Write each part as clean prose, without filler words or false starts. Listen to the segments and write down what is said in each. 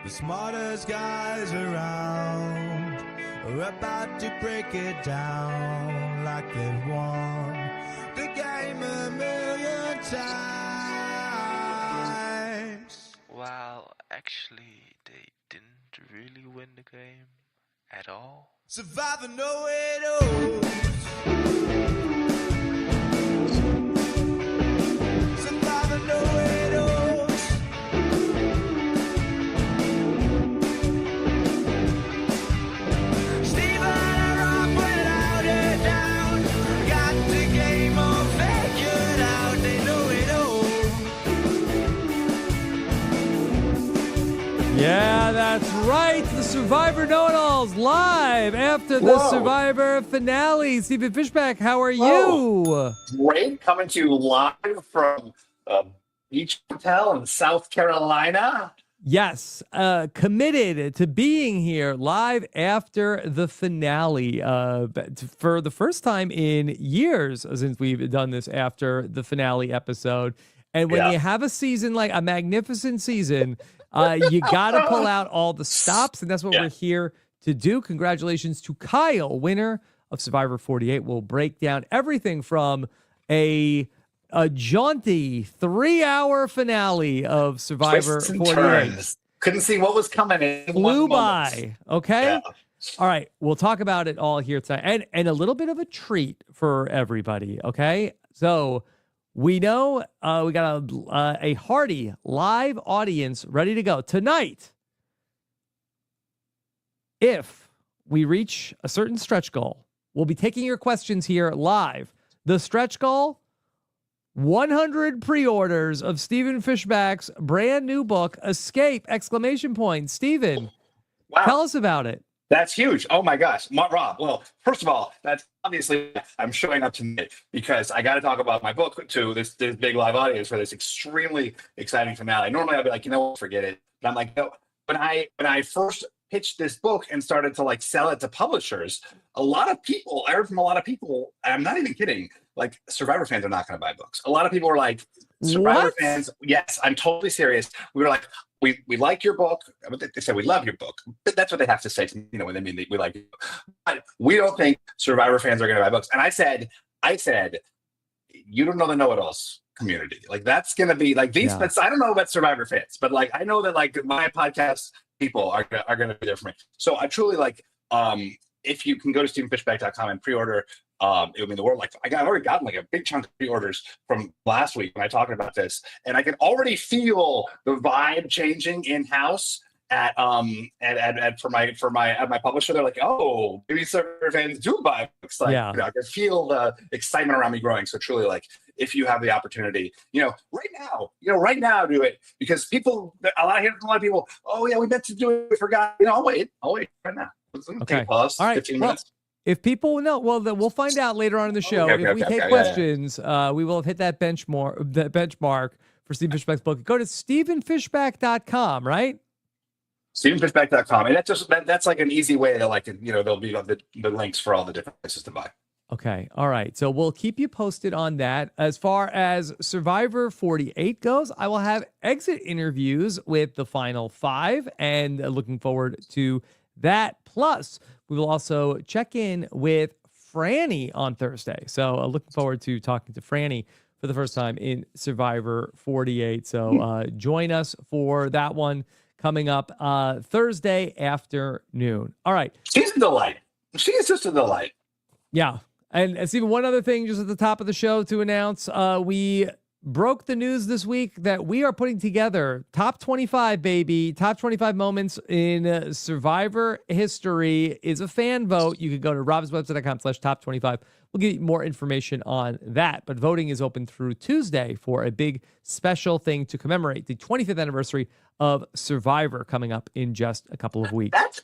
The smartest guys around are about to break it down like they've won the game a million times. Well, actually, they didn't really win the game at all. Survivor know it all. Survivor know it all. Yeah, that's right. The Survivor Know-It-Alls live after the Survivor finale. Stephen Fishbach, how are you? Great, coming to you live from Beach Hotel in South Carolina. Yes, committed to being here live after the finale for the first time in years since we've done this after the finale episode. And when you have a season like a magnificent season, you got to pull out all the stops, and that's what we're here to do. Congratulations to Kyle, winner of Survivor 48. We'll break down everything from a jaunty 3-hour finale of Survivor 48. Turns. Couldn't see what was coming. In Flew by. Okay. Yeah. All right. We'll talk about it all here tonight, and a little bit of a treat for everybody. Okay. So we know we got a hearty live audience ready to go tonight. If we reach a certain stretch goal, we'll be taking your questions here live. The stretch goal, 100 pre-orders of Stephen Fishbach's brand new book, Escape! Stephen, tell us about it. That's huge. Oh my gosh. Rob, well, first of all, that's obviously I'm showing up tonight because I got to talk about my book to this big live audience for this extremely exciting finale. Normally I'll be like, forget it. But I'm like, no. When I first pitched this book and started to sell it to publishers, I heard from a lot of people, I'm not even kidding, Survivor fans are not going to buy books. A lot of people were like, Survivor fans, yes, I'm totally serious. We were like, we like your book. They said we love your book. But that's what they have to say, when they mean we like you. But we don't think Survivor fans are going to buy books. And I said, you don't know the know-it-alls community. That's going to be these. Yeah. I don't know about Survivor fans, but I know that my podcast people are going to be there for me. So I truly if you can go to StephenFishbach.com and pre-order, it would mean the world. I already gotten a big chunk of pre-orders from last week when I talked about this, and I can already feel the vibe changing in house at my publisher. They're like, oh, maybe Survivor fans do buy books. I can feel the excitement around me growing. So truly, if you have the opportunity, right now do it, because a lot of people, oh yeah, we meant to do it, we forgot. I'll wait right now. Okay. All right. 15 minutes. If people know, we'll find out later on in the show. If we take questions, we will have hit that benchmark for Stephen Fishbach's book. Go to StephenFishbach.com, right? StephenFishbach.com. And that's an easy way to there'll be the links for all the different places to buy. Okay. All right. So we'll keep you posted on that. As far as Survivor 48 goes, I will have exit interviews with the final 5, and looking forward to that. Plus, we will also check in with Franny on Thursday. So looking forward to talking to Franny for the first time in Survivor 48. So join us for that one coming up Thursday afternoon. All right. She's a delight. She is just a delight. Yeah. And Stephen, one other thing just at the top of the show to announce, we broke the news this week that we are putting together top 25, baby. Top 25 moments in Survivor history is a fan vote. You can go to robswebsite.com/top25. We'll give you more information on that. But voting is open through Tuesday for a big special thing to commemorate the 25th anniversary of Survivor coming up in just a couple of weeks. That's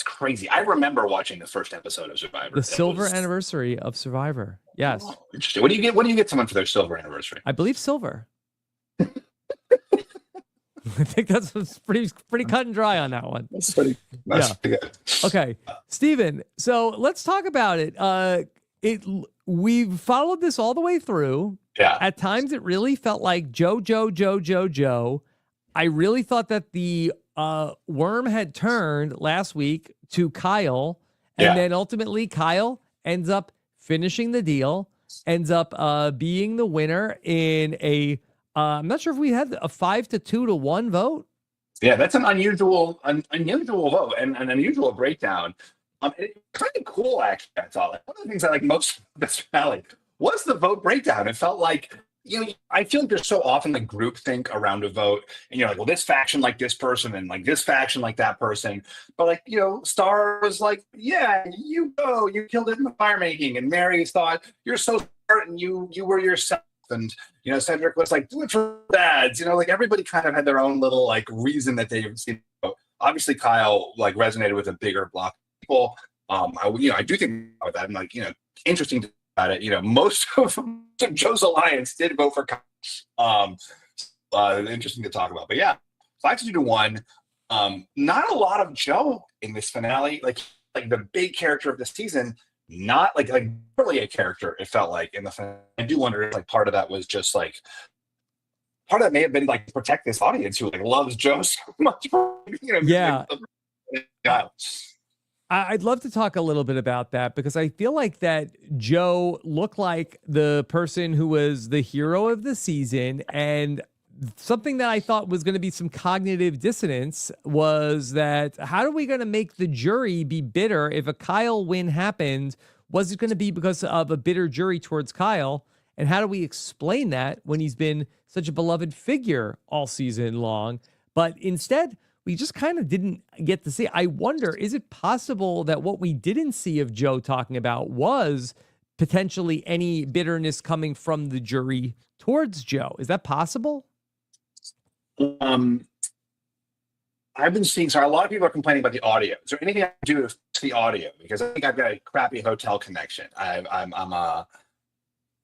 crazy. I remember watching the first episode of Survivor. The silver anniversry of Survivor. Yes. Oh, interesting. What do you get someone for their silver anniversary? I believe silver. I think that's pretty cut and dry on that one. That's pretty good. Okay, Stephen. So let's talk about it. We've followed this all the way through. Yeah. At times, it really felt like Joe. I really thought that the Worm had turned last week to Kyle, and then ultimately Kyle ends up finishing the deal, ends up being the winner in a I'm not sure if we had a 5-2-1 vote. Yeah, that's an unusual vote and an unusual breakdown. It's kind of cool, actually. I thought like one of the things I like most of this finale was the vote breakdown. It felt like, I feel like there's so often like groupthink around a vote, and you're like, well, this faction like this person, and like this faction like that person. But like, Star was like, yeah, you killed it in the firemaking, and Mary thought you're so smart and you were yourself. And Cedric was like, do it for dads. Like everybody kind of had their own little like reason that they see. Obviously, Kyle like resonated with a bigger block of people. I do think about that. I'm like, interesting about it. Most of Joe's alliance did vote for Kyle. Interesting to talk about. But yeah, 5-2-1. Not a lot of Joe in this finale. Like the big character of the season. Not like really a character, it felt like in the film. I do wonder if like part of that was just like part of that may have been like to protect this audience who like loves Joe so much. Yeah. I'd love to talk a little bit about that because I feel like that Joe looked like the person who was the hero of the season, and something that I thought was going to be some cognitive dissonance was that how are we going to make the jury be bitter if a Kyle win happened? Was it going to be because of a bitter jury towards Kyle? And how do we explain that when he's been such a beloved figure all season long? But instead, we just kind of didn't get to see. I wonder, is it possible that what we didn't see of Joe talking about was potentially any bitterness coming from the jury towards Joe? Is that possible? I've been seeing, a lot of people are complaining about the audio. Is there anything I can do to fix the audio? Because I think I've got a crappy hotel connection.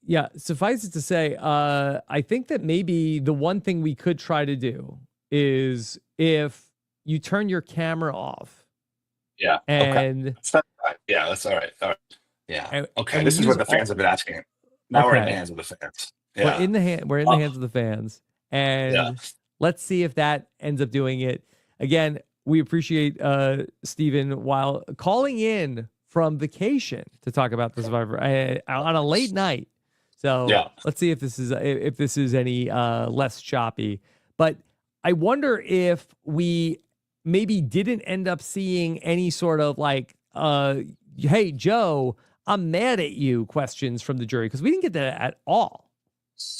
Yeah, suffice it to say, I think that maybe the one thing we could try to do is if you turn your camera off. Yeah. And okay. Yeah, that's all right. All right. Yeah. Okay. And this is what the fans have been asking. Now we're in the hands of the fans. Yeah. We're in the hands of the fans. And let's see if that ends up doing it. Again, we appreciate Stephen while calling in from vacation to talk about the Survivor on a late night. So let's see if this is any less choppy. But I wonder if we maybe didn't end up seeing any sort of like, hey, Joe, I'm mad at you questions from the jury, because we didn't get that at all.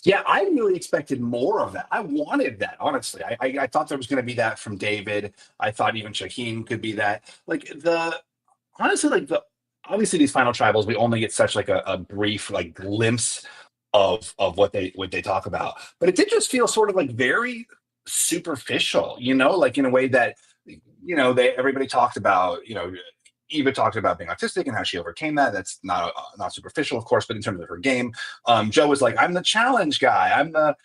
Yeah, I really expected more of that. I wanted that, honestly. I thought there was going to be that from David. I thought even Shaheen could be that. Obviously these final tribals, we only get such like a brief like glimpse of what they talk about. But it did just feel sort of like very superficial, like in a way that, everybody talked about, Eva talked about being autistic and how she overcame that. That's not superficial, of course, but in terms of her game, Joe was like, I'm the challenge guy. I'm the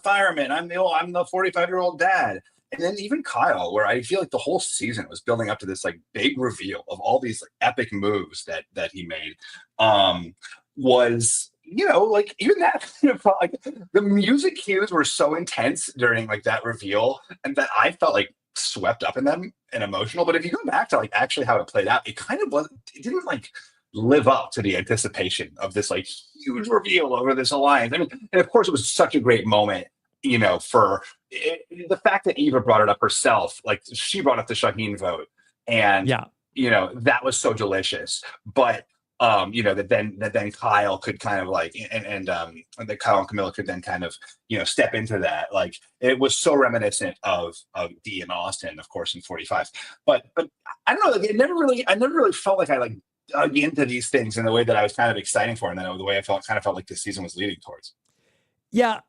fireman. I'm the 45-year-old dad. And then even Kyle, where I feel like the whole season was building up to this like big reveal of all these like epic moves that he made, was, even that felt like the music cues were so intense during like that reveal, and that I felt like swept up in them and emotional. But if you go back to like actually how it played out, it kind of it didn't like live up to the anticipation of this like huge reveal over this alliance. I mean, and of course it was such a great moment, for the fact that Eva brought it up herself, like she brought up the Shaheen vote, and that was so delicious. But that then Kyle could kind of like, and that Kyle and Camilla could then kind of, step into that. Like it was so reminiscent of Dee and Austin, of course, in 45. But I don't know, like I never really felt like I like dug into these things in the way that I was kind of exciting for, and then the way I felt like this season was leading towards. Yeah.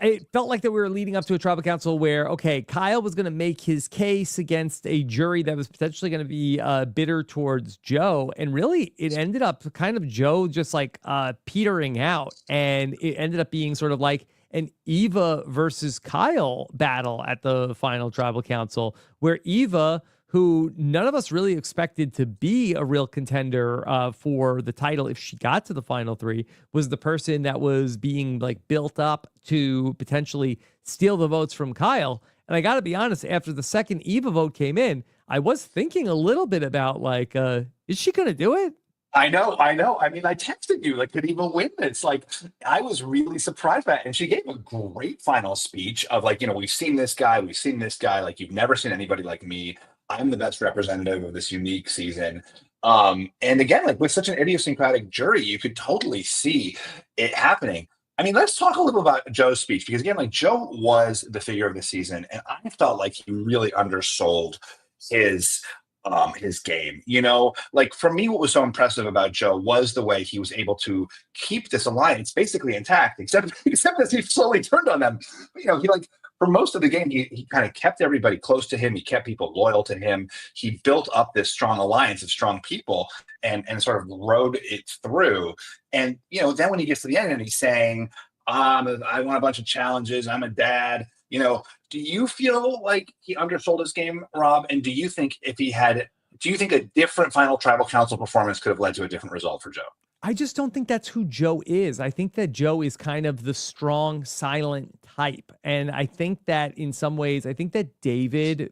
It felt like that we were leading up to a tribal council where, okay, Kyle was going to make his case against a jury that was potentially going to be bitter towards Joe. And really, it ended up kind of Joe just like petering out. And it ended up being sort of like an Eva versus Kyle battle at the final tribal council, where Eva, who none of us really expected to be a real contender for the title if she got to the final three, was the person that was being like built up to potentially steal the votes from Kyle. And I got to be honest, after the second Eva vote came in, I was thinking a little bit about like, is she going to do it? I know. I mean, I texted you, like, could Eva win this? Like, I was really surprised by it. And she gave a great final speech of like, we've seen this guy, like, you've never seen anybody like me. I'm the best representative of this unique season. And again, like with such an idiosyncratic jury, you could totally see it happening. I mean, let's talk a little about Joe's speech, because again, like Joe was the figure of the season, and I felt like he really undersold his game. Like for me, what was so impressive about Joe was the way he was able to keep this alliance basically intact, except as he slowly turned on them. He like for most of the game, he kind of kept everybody close to him. He kept people loyal to him. He built up this strong alliance of strong people and sort of rode it through. And then when he gets to the end and he's saying, I want a bunch of challenges, I'm a dad. Do you feel like he undersold his game, Rob? And do you think a different final tribal council performance could have led to a different result for Joe? I just don't think that's who Joe is. I think that Joe is kind of the strong, silent type. And I think that in some ways, I think that David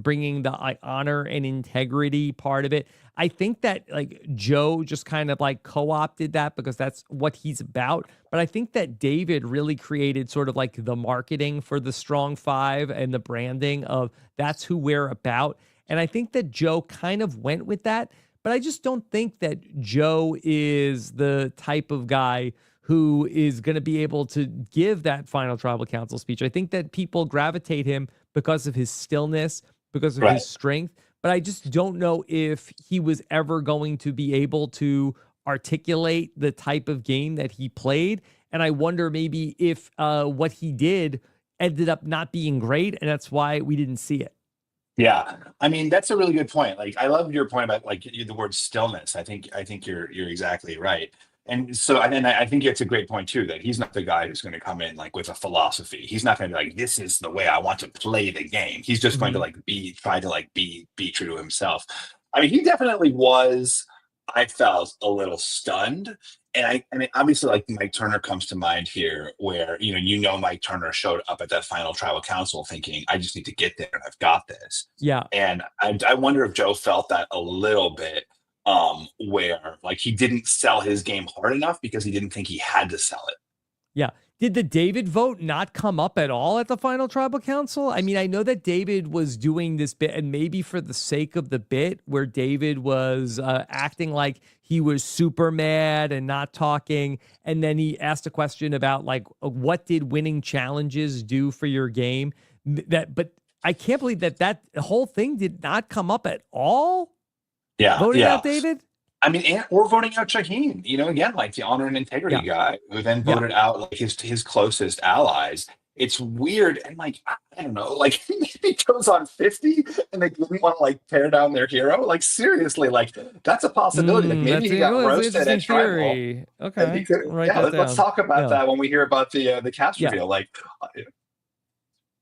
bringing the honor and integrity part of it, I think that like Joe just kind of like co-opted that because that's what he's about. But I think that David really created sort of like the marketing for the Strong Five and the branding of that's who we're about. And I think that Joe kind of went with that. But I just don't think that Joe is the type of guy who is going to be able to give that final tribal council speech. I think that people gravitate him because of his stillness, because of his strength. But I just don't know if he was ever going to be able to articulate the type of game that he played. And I wonder maybe if what he did ended up not being great, and that's why we didn't see it. Yeah, I mean that's a really good point. Like I love your point about like the word stillness. I think you're exactly right. And so I think it's a great point too, that he's not the guy who's going to come in like with a philosophy. He's not going to be like, this is the way I want to play the game. He's just going to like try to be true to himself. I mean, he definitely was, I felt a little stunned. And I mean, obviously, like Mike Turner comes to mind here, where Mike Turner showed up at that final tribal council thinking, I just need to get there and I've got this. Yeah. And I wonder if Joe felt that a little bit, where like he didn't sell his game hard enough because he didn't think he had to sell it. Yeah. Did the David vote not come up at all at the final tribal council? I mean, I know that David was doing this bit, and maybe for the sake of the bit where David was acting like he was super mad and not talking. And then he asked a question about like, what did winning challenges do for your game? But I can't believe that whole thing did not come up at all. Yeah. Voting out David? I mean, or voting out Shaheen, again, like the honor and integrity guy who then voted out like his closest allies. It's weird. And like, I don't know, like maybe Joe's on 50 and they didn't want to like tear down their hero. Like seriously, like that's a possibility. Like maybe he got roasted at tribal. Okay. Let's talk about that when we hear about the cast reveal. Like,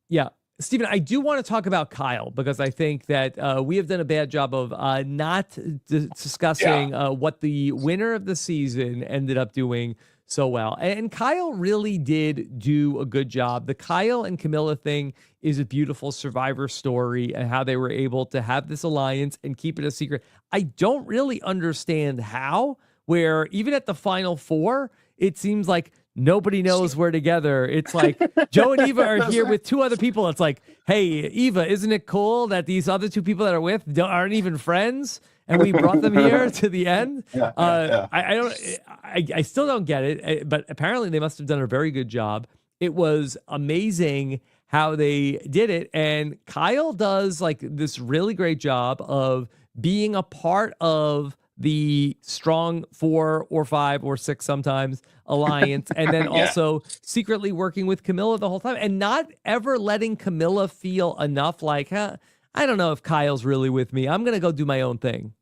yeah. Stephen, I do want to talk about Kyle because I think that we have done a bad job of not discussing what the winner of the season ended up doing so well. And Kyle really did do a good job. The Kyle and Camilla thing is a beautiful Survivor story and how they were able to have this alliance and keep it a secret. I don't really understand how, where even at the final four, it seems like nobody knows we're together. It's like Joe and Eva are here with two other people. It's like, hey, Eva, isn't it cool that these other two people that are with aren't even friends? And we brought them here to the end. I still don't get it, but apparently they must have done a very good job. It was amazing how they did it. And Kyle does like this really great job of being a part of the strong 4 or 5 or 6 sometimes alliance, and then also secretly working with Camilla the whole time and not ever letting Camilla feel enough like, I don't know if Kyle's really with me. I'm going to go do my own thing.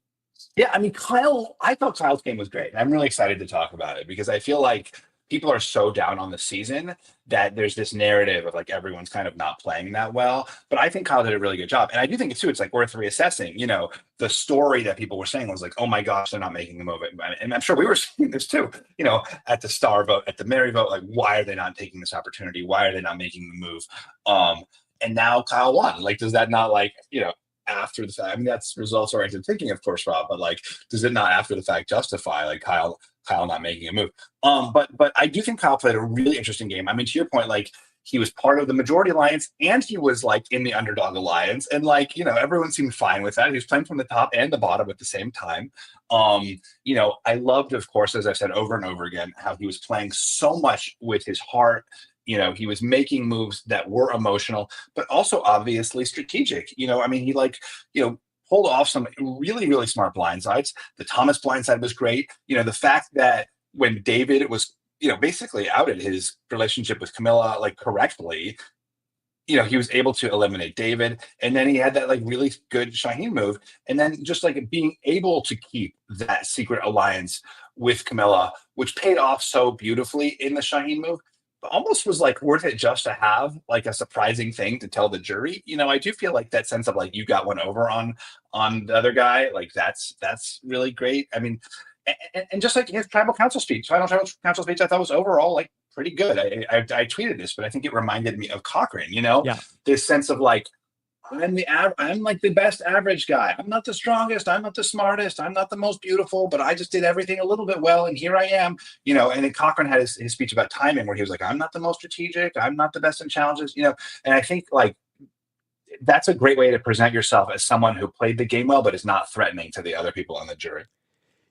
Yeah, I mean, I thought Kyle's game was great. I'm really excited to talk about it because I feel like people are so down on the season that there's this narrative of like everyone's kind of not playing that well. But I think Kyle did a really good job. And I do think it's like worth reassessing. The story that people were saying was like, oh my gosh, they're not making the move. And I'm sure we were seeing this too, at the Star vote, at the Mary vote, like, why are they not taking this opportunity? Why are they not making the move? and now Kyle won. Like, does that not, like, after the fact? I mean, that's results oriented thinking, of course, Rob. But like, does it not after the fact justify like Kyle not making a move? But I do think Kyle played a really interesting game. I mean, to your point, like, he was part of the majority alliance and he was like in the underdog alliance, and like, everyone seemed fine with that. He was playing from the top and the bottom at the same time. I loved, of course, as I've said over and over again, how he was playing so much with his heart. He was making moves that were emotional, but also obviously strategic. I mean, he like, pulled off some really, really smart blindsides. The Thomas blindside was great. The fact that when David was, basically outed his relationship with Camilla, like, correctly, he was able to eliminate David. And then he had that like really good Shaheen move. And then just like being able to keep that secret alliance with Camilla, which paid off so beautifully in the Shaheen move, but almost was like worth it just to have like a surprising thing to tell the jury. I do feel like that sense of like, you got one over on the other guy. Like that's really great. I mean, and just like his final tribal council speech, I thought was overall like pretty good. I tweeted this, but I think it reminded me of Cochrane. This sense of like, I'm like the best average guy. I'm not the strongest. I'm not the smartest. I'm not the most beautiful, but I just did everything a little bit well, and here I am. And then Cochrane had his speech about timing, where he was like, I'm not the most strategic. I'm not the best in challenges. And I think like that's a great way to present yourself as someone who played the game well, but is not threatening to the other people on the jury.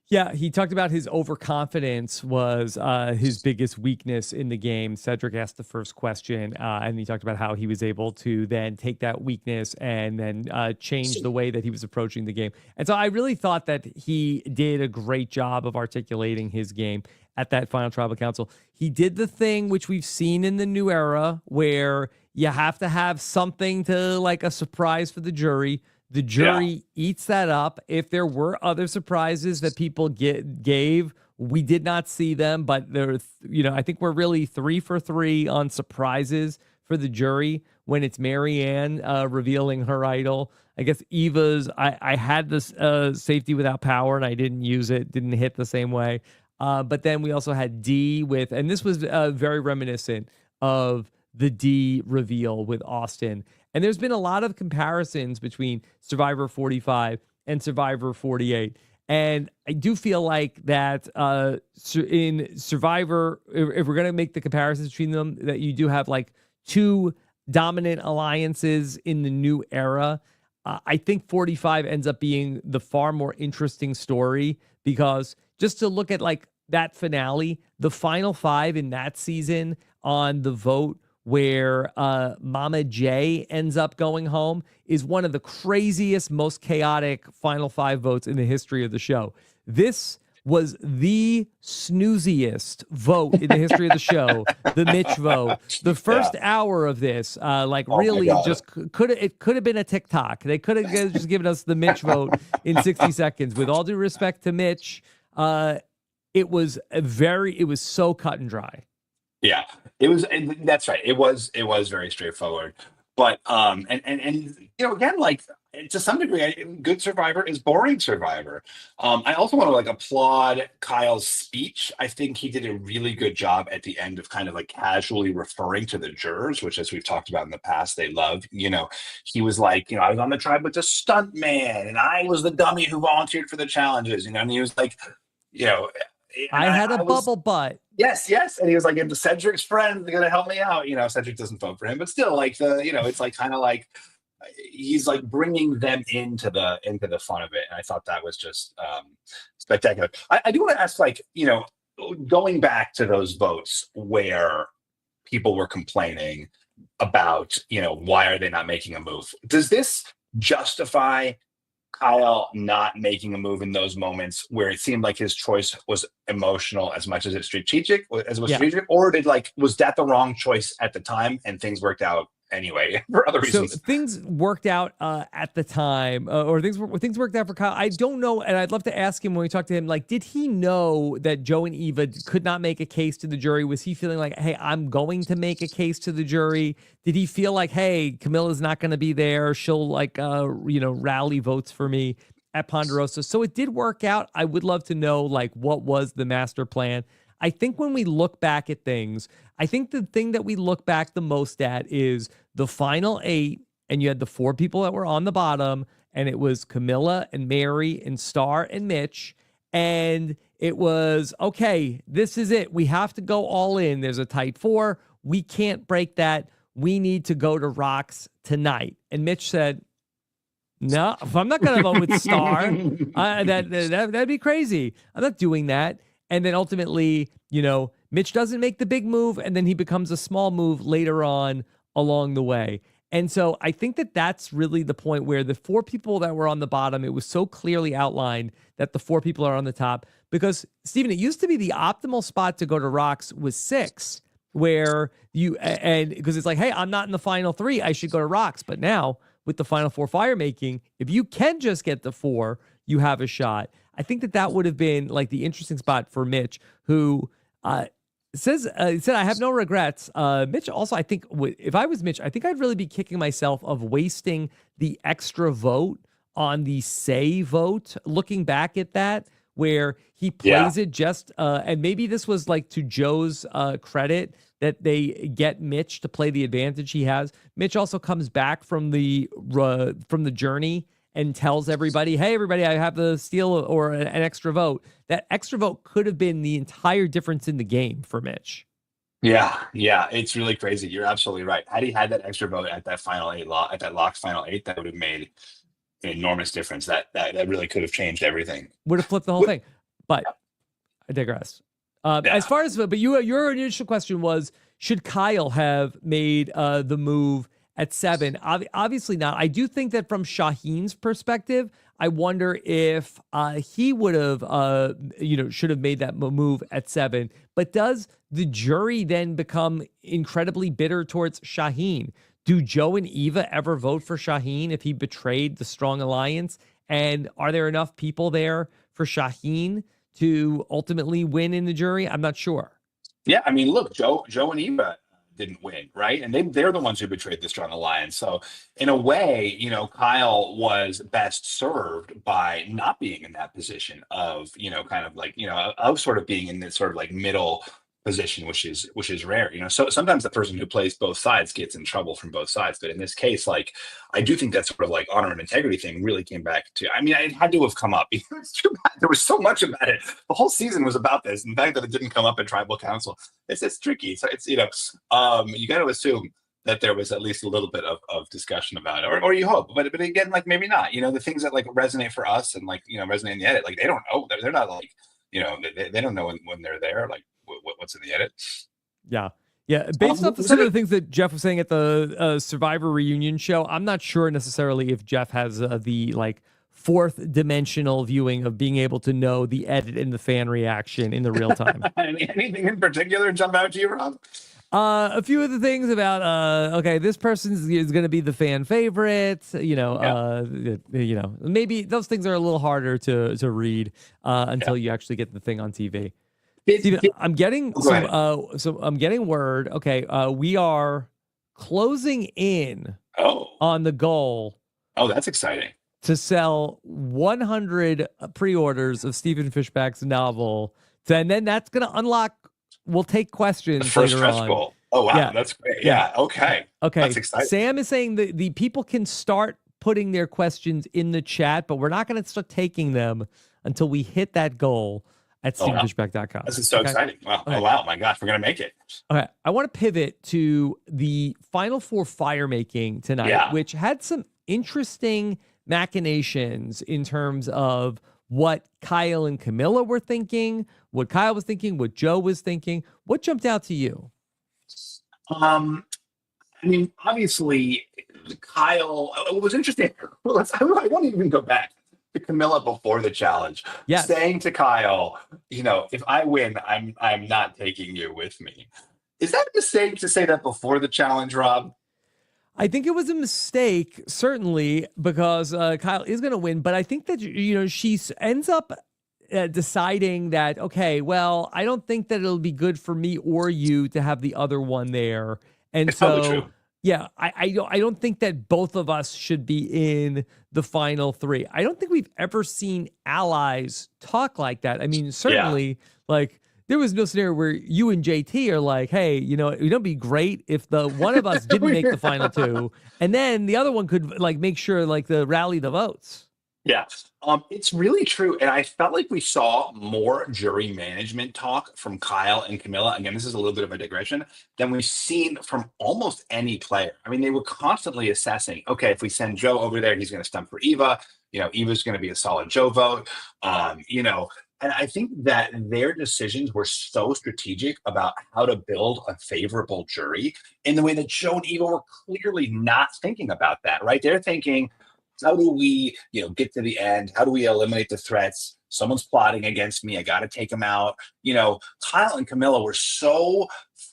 Yeah, he talked about his overconfidence was his biggest weakness in the game. Cedric asked the first question, and he talked about how he was able to then take that weakness and then change the way that he was approaching the game. And so I really thought that he did a great job of articulating his game at that final tribal council. He did the thing which we've seen in the new era where you have to have something to like a surprise for the jury. The jury eats that up. If there were other surprises that people gave, we did not see them, but I think we're really 3 for 3 on surprises for the jury when it's Marianne revealing her idol. I guess Eva's, I had this safety without power and I didn't use it, didn't hit the same way. But then we also had D with, and this was very reminiscent of the D reveal with Austin. And there's been a lot of comparisons between Survivor 45 and Survivor 48. And I do feel like that in Survivor, if we're going to make the comparisons between them, that you do have like two dominant alliances in the new era. I think 45 ends up being the far more interesting story, because just to look at like that finale, the final 5 in that season on the vote where Mama J ends up going home is one of the craziest, most chaotic final 5 votes in the history of the show. This was the snooziest vote in the history of the show, the Mitch vote. The first hour of this, really just could have been a TikTok. They could have just given us the Mitch vote in 60 seconds. With all due respect to Mitch, it was so cut and dry. Yeah, it was. That's right. It was very straightforward. But again, like to some degree, good Survivor is boring Survivor. I also want to like applaud Kyle's speech. I think he did a really good job at the end of kind of like casually referring to the jurors, which, as we've talked about in the past, they love. He was like, I was on the tribe with the stunt man, and I was the dummy who volunteered for the challenges. And he was like, I had a bubble butt. Yes. And he was like, if Cedric's friends are going to help me out, Cedric doesn't vote for him, but still like it's like kind of like he's like bringing them into the fun of it. And I thought that was just spectacular. I do want to ask, like, going back to those votes where people were complaining about, why are they not making a move? Does this justify Kyle not making a move in those moments where it seemed like his choice was emotional as much as it's strategic, or was that the wrong choice at the time and things worked out anyway for other reasons? So things worked out at the time, or things worked out for Kyle. I don't know, and I'd love to ask him when we talk to him, like, did he know that Joe and Eva could not make a case to the jury? Was he feeling like, hey, I'm going to make a case to the jury? Did he feel like, hey, Camilla's not going to be there, she'll like rally votes for me at Ponderosa? So it did work out. I would love to know, like, what was the master plan. I think when we look back at things, I think the thing that we look back the most at is the final 8, and you had the 4 people that were on the bottom, and it was Camilla and Mary and Star and Mitch, and it was, okay, this is it. We have to go all in. There's a tight 4. We can't break that. We need to go to rocks tonight. And Mitch said, no, I'm not going to vote with Star. That'd be crazy. I'm not doing that. And then ultimately, Mitch doesn't make the big move, and then he becomes a small move later on along the way. And so I think that that's really the point where the 4 people that were on the bottom, it was so clearly outlined that the 4 people are on the top. Because, Stephen, it used to be the optimal spot to go to rocks was 6, where because it's like, hey, I'm not in the final 3, I should go to rocks. But now, with the final 4 firemaking, if you can just get the 4, you have a shot. I think that would have been like the interesting spot for Mitch, who said, I have no regrets. Mitch also, I think, if I was Mitch, I think I'd really be kicking myself of wasting the extra vote on the say vote, looking back at that, where he plays it just, and maybe this was like to Joe's credit that they get Mitch to play the advantage he has. Mitch also comes back from the journey and tells everybody, hey, everybody, I have the steal or an extra vote. That extra vote could have been the entire difference in the game for Mitch. Yeah, it's really crazy. You're absolutely right. Had he had that extra vote at that final 8 at that Locks final 8, that would have made an enormous difference. That really could have changed everything. Would have flipped the whole thing. But I digress. As far as, but your initial question was, should Kyle have made the move at 7? Obviously not. I do think that from Shaheen's perspective, I wonder if he would have, should have made that move at 7. But does the jury then become incredibly bitter towards Shaheen? Do Joe and Eva ever vote for Shaheen if he betrayed the strong alliance? And are there enough people there for Shaheen to ultimately win in the jury? I'm not sure. Yeah, I mean, look, Joe and Eva didn't win, right? And they're the ones who betrayed the strong alliance. So in a way, Kyle was best served by not being in that position of, of sort of being in this sort of like middle position, which is rare. So sometimes the person who plays both sides gets in trouble from both sides. But in this case, like, I do think that sort of like honor and integrity thing really came back to, I mean, it had to have come up. It's too bad. There was so much about it. The whole season was about this. And the fact that it didn't come up in tribal council, it's tricky. So it's, you got to assume that there was at least a little bit of discussion about it, or you hope, but again, like, maybe not. The things that like resonate for us and like, resonate in the edit, like, they don't know. They're not like, they don't know when they're there, like what's in the edit. Yeah. Based off some of the things that Jeff was saying at the Survivor reunion show, I'm not sure necessarily if Jeff has the like 4th dimensional viewing of being able to know the edit and the fan reaction in the real time. Anything in particular jump out to you, Rob? A few of the things about okay, this person is going to be the fan favorite. Maybe those things are a little harder to read until you actually get the thing on TV. Steven, I'm getting I'm getting word. Okay, we are closing in on the goal. Oh, that's exciting. To sell 100 pre-orders of Stephen Fishbach's novel, and then that's going to unlock. We'll take questions the first later stretch on. goal. Oh wow, that's great. Yeah. Okay. That's exciting. Sam is saying that the people can start putting their questions in the chat, but we're not going to start taking them until we hit that goal at stephenfishbach.com. This is so exciting. Wow. Okay. Oh wow, my gosh, we're going to make it. Okay. I want to pivot to the final 4 firemaking tonight, which had some interesting machinations in terms of what Kyle and Camilla were thinking, what Kyle was thinking, what Joe was thinking. What jumped out to you? I mean, obviously, Kyle, it was interesting. I won't even go back to Camilla before the challenge. Yes. Saying to Kyle, if I win, I'm not taking you with me. Is that a mistake to say that before the challenge, Rob? I think it was a mistake, certainly, because Kyle is going to win. But I think that, she ends up deciding that, okay, well, I don't think that it'll be good for me or you to have the other one there. And it's probably true. Yeah, I don't think that both of us should be in the final 3. I don't think we've ever seen allies talk like that. I mean, certainly, like, there was no scenario where you and JT are like, hey, you know, it'd be great if the one of us didn't make the final two, and then the other one could like make sure like the rally the votes. Yeah, it's really true. And I felt like we saw more jury management talk from Kyle and Camilla. Again, this is a little bit of a digression than we've seen from almost any player. I mean, they were constantly assessing, okay, if we send Joe over there, he's going to stump for Eva. You know, Eva's going to be a solid Joe vote. You know, and I think that their decisions were so strategic about how to build a favorable jury in the way that Joe and Eva were clearly not thinking about that, right? They're thinking, how do we, you know, get to the end? How do we eliminate the threats? Someone's plotting against me. I got to take them out. You know, Kyle and Camilla were so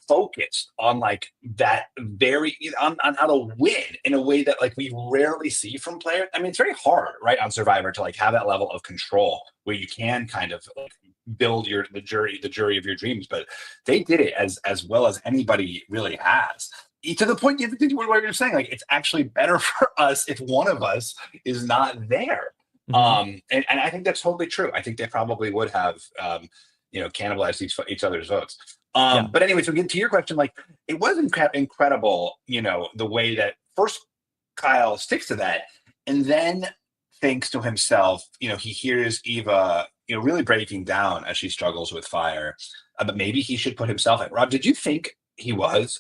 focused on like that very on how to win in a way that like we rarely see from players. I mean, it's very hard, right, on Survivor to like have that level of control where you can kind of like build the jury of your dreams. But they did it as well as anybody really has. To the point what you're saying, like it's actually better for us if one of us is not there. And I think that's totally true. I think they probably would have you know, cannibalized each other's votes. But anyway, so again, to your question, like it was incredible, you know, the way that first Kyle sticks to that and then thinks to himself, you know, he hears Eva, you know, really breaking down as she struggles with fire, but maybe he should put himself in. Rob, did you think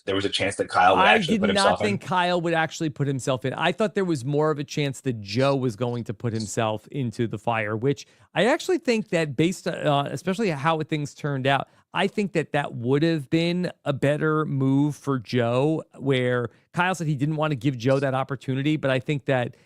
there was a chance that Kyle would actually put himself in? I did not think Kyle would actually put himself in. I thought there was more of a chance that Joe was going to put himself into the fire, which I actually think that based on, especially how things turned out, I think that would have been a better move for Joe, where Kyle said he didn't want to give Joe that opportunity. But I think that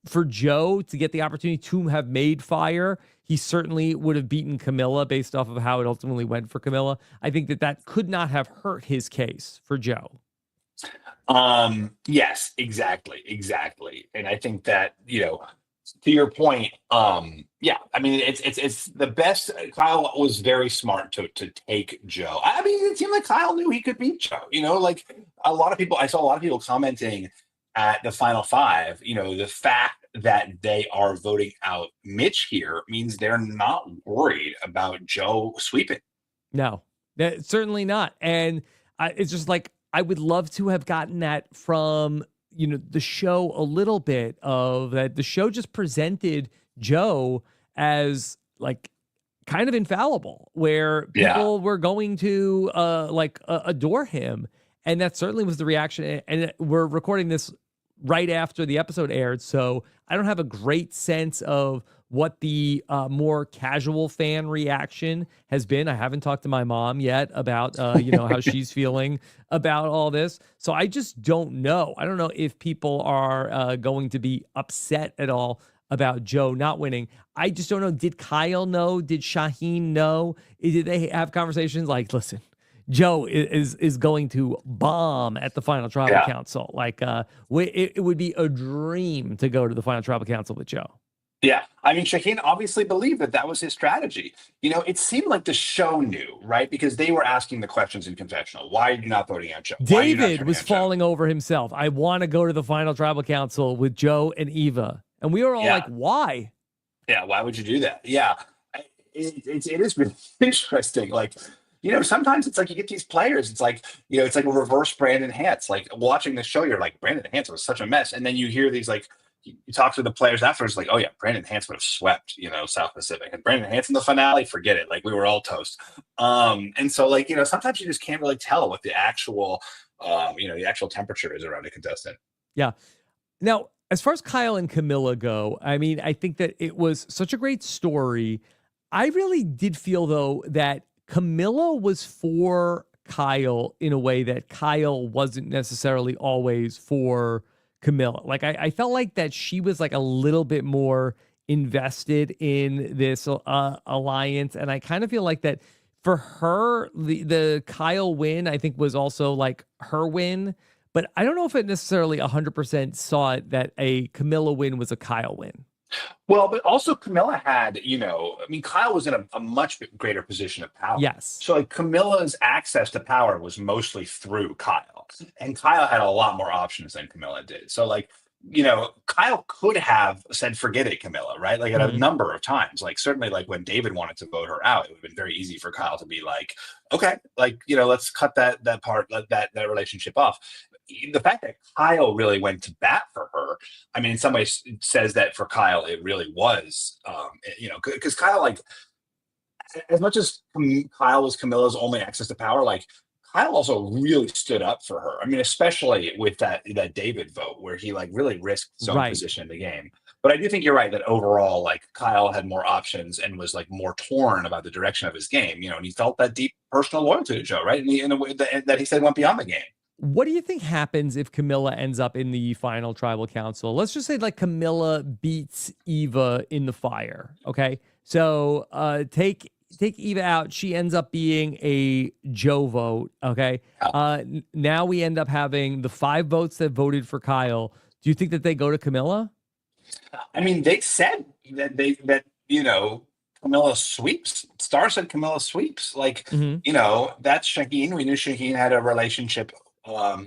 for Joe to get the opportunity to have made fire, he certainly would have beaten Camilla based off of how it ultimately went for Camilla. I think that could not have hurt his case for Joe. Yes, exactly. And I think that, you know, to your point, yeah, I mean, it's the best. Kyle was very smart to take Joe. I mean, it seemed like Kyle knew he could beat Joe, you know, like I saw a lot of people commenting at the final five, you know, the fact that they are voting out Mitch here means they're not worried about Joe sweeping. No, certainly not. And it's just like, I would love to have gotten that from, you know, the show a little bit of that. The show just presented Joe as like kind of infallible, where people were going to adore him. And that certainly was the reaction. And we're recording this right after the episode aired, so I don't have a great sense of what the more casual fan reaction has been. I haven't talked to my mom yet about you know, how she's feeling about all this, so I just don't know. I don't know if people are going to be upset at all about Joe not winning. I just don't know. Did Kyle know? Did Shaheen know? Did they have conversations like, listen, Joe is going to bomb at the final tribal council. Like, it would be a dream to go to the final tribal council with Joe. Yeah, I mean, Shaheen obviously believed that was his strategy. You know, it seemed like the show knew, right? Because they were asking the questions in confessional. Why are you not voting out Joe? David was falling over himself. I want to go to the final tribal council with Joe and Eva. And we were all like, why? Yeah, why would you do that? Yeah, it is really interesting. Like, you know, sometimes it's like you get these players, it's like, you know, it's like a reverse Brandon Hantz. Like watching the show, you're like, Brandon Hantz was such a mess. And then you hear these, like, you talk to the players afterwards, like, oh yeah, Brandon Hantz would have swept, you know, South Pacific. And Brandon Hantz in the finale, forget it. Like we were all toast. And so like, you know, sometimes you just can't really tell what the actual, you know, the actual temperature is around a contestant. Yeah. Now, as far as Kyle and Camilla go, I mean, I think that it was such a great story. I really did feel, though, that Camilla was for Kyle in a way that Kyle wasn't necessarily always for Camilla. Like, I felt like that she was like a little bit more invested in this alliance. And I kind of feel like that for her, the Kyle win, I think, was also like her win. But I don't know if it necessarily 100% saw it that a Camilla win was a Kyle win. Well, but also Camilla had, you know, I mean, Kyle was in a much greater position of power. Yes. So like Camilla's access to power was mostly through Kyle. And Kyle had a lot more options than Camilla did. So like Kyle could have said, forget it, Camilla, right? Like at a number of times, like certainly like when David wanted to vote her out, it would have been very easy for Kyle to be like, okay, like, let's cut that part, that relationship off. The fact that Kyle really went to bat for her, I mean, in some ways says that for Kyle, it really was, because Kyle, like, as much as Kyle was Camilla's only access to power, like Kyle also really stood up for her. I mean, especially with that David vote where he like really risked his own position in the game. But I do think you're right that overall, like Kyle had more options and was like more torn about the direction of his game, and he felt that deep personal loyalty to Joe, right? In a way that he said went beyond the game. What do you think happens if Camilla ends up in the final tribal council? Let's just say like Camilla beats Eva in the fire. Okay. So take Eva out. She ends up being a Joe vote. Okay. Now we end up having the 5 votes that voted for Kyle. Do you think that they go to Camilla? I mean, they said that Camilla sweeps. Star said Camilla sweeps. Like, that's Shaheen. We knew Shaheen had a relationship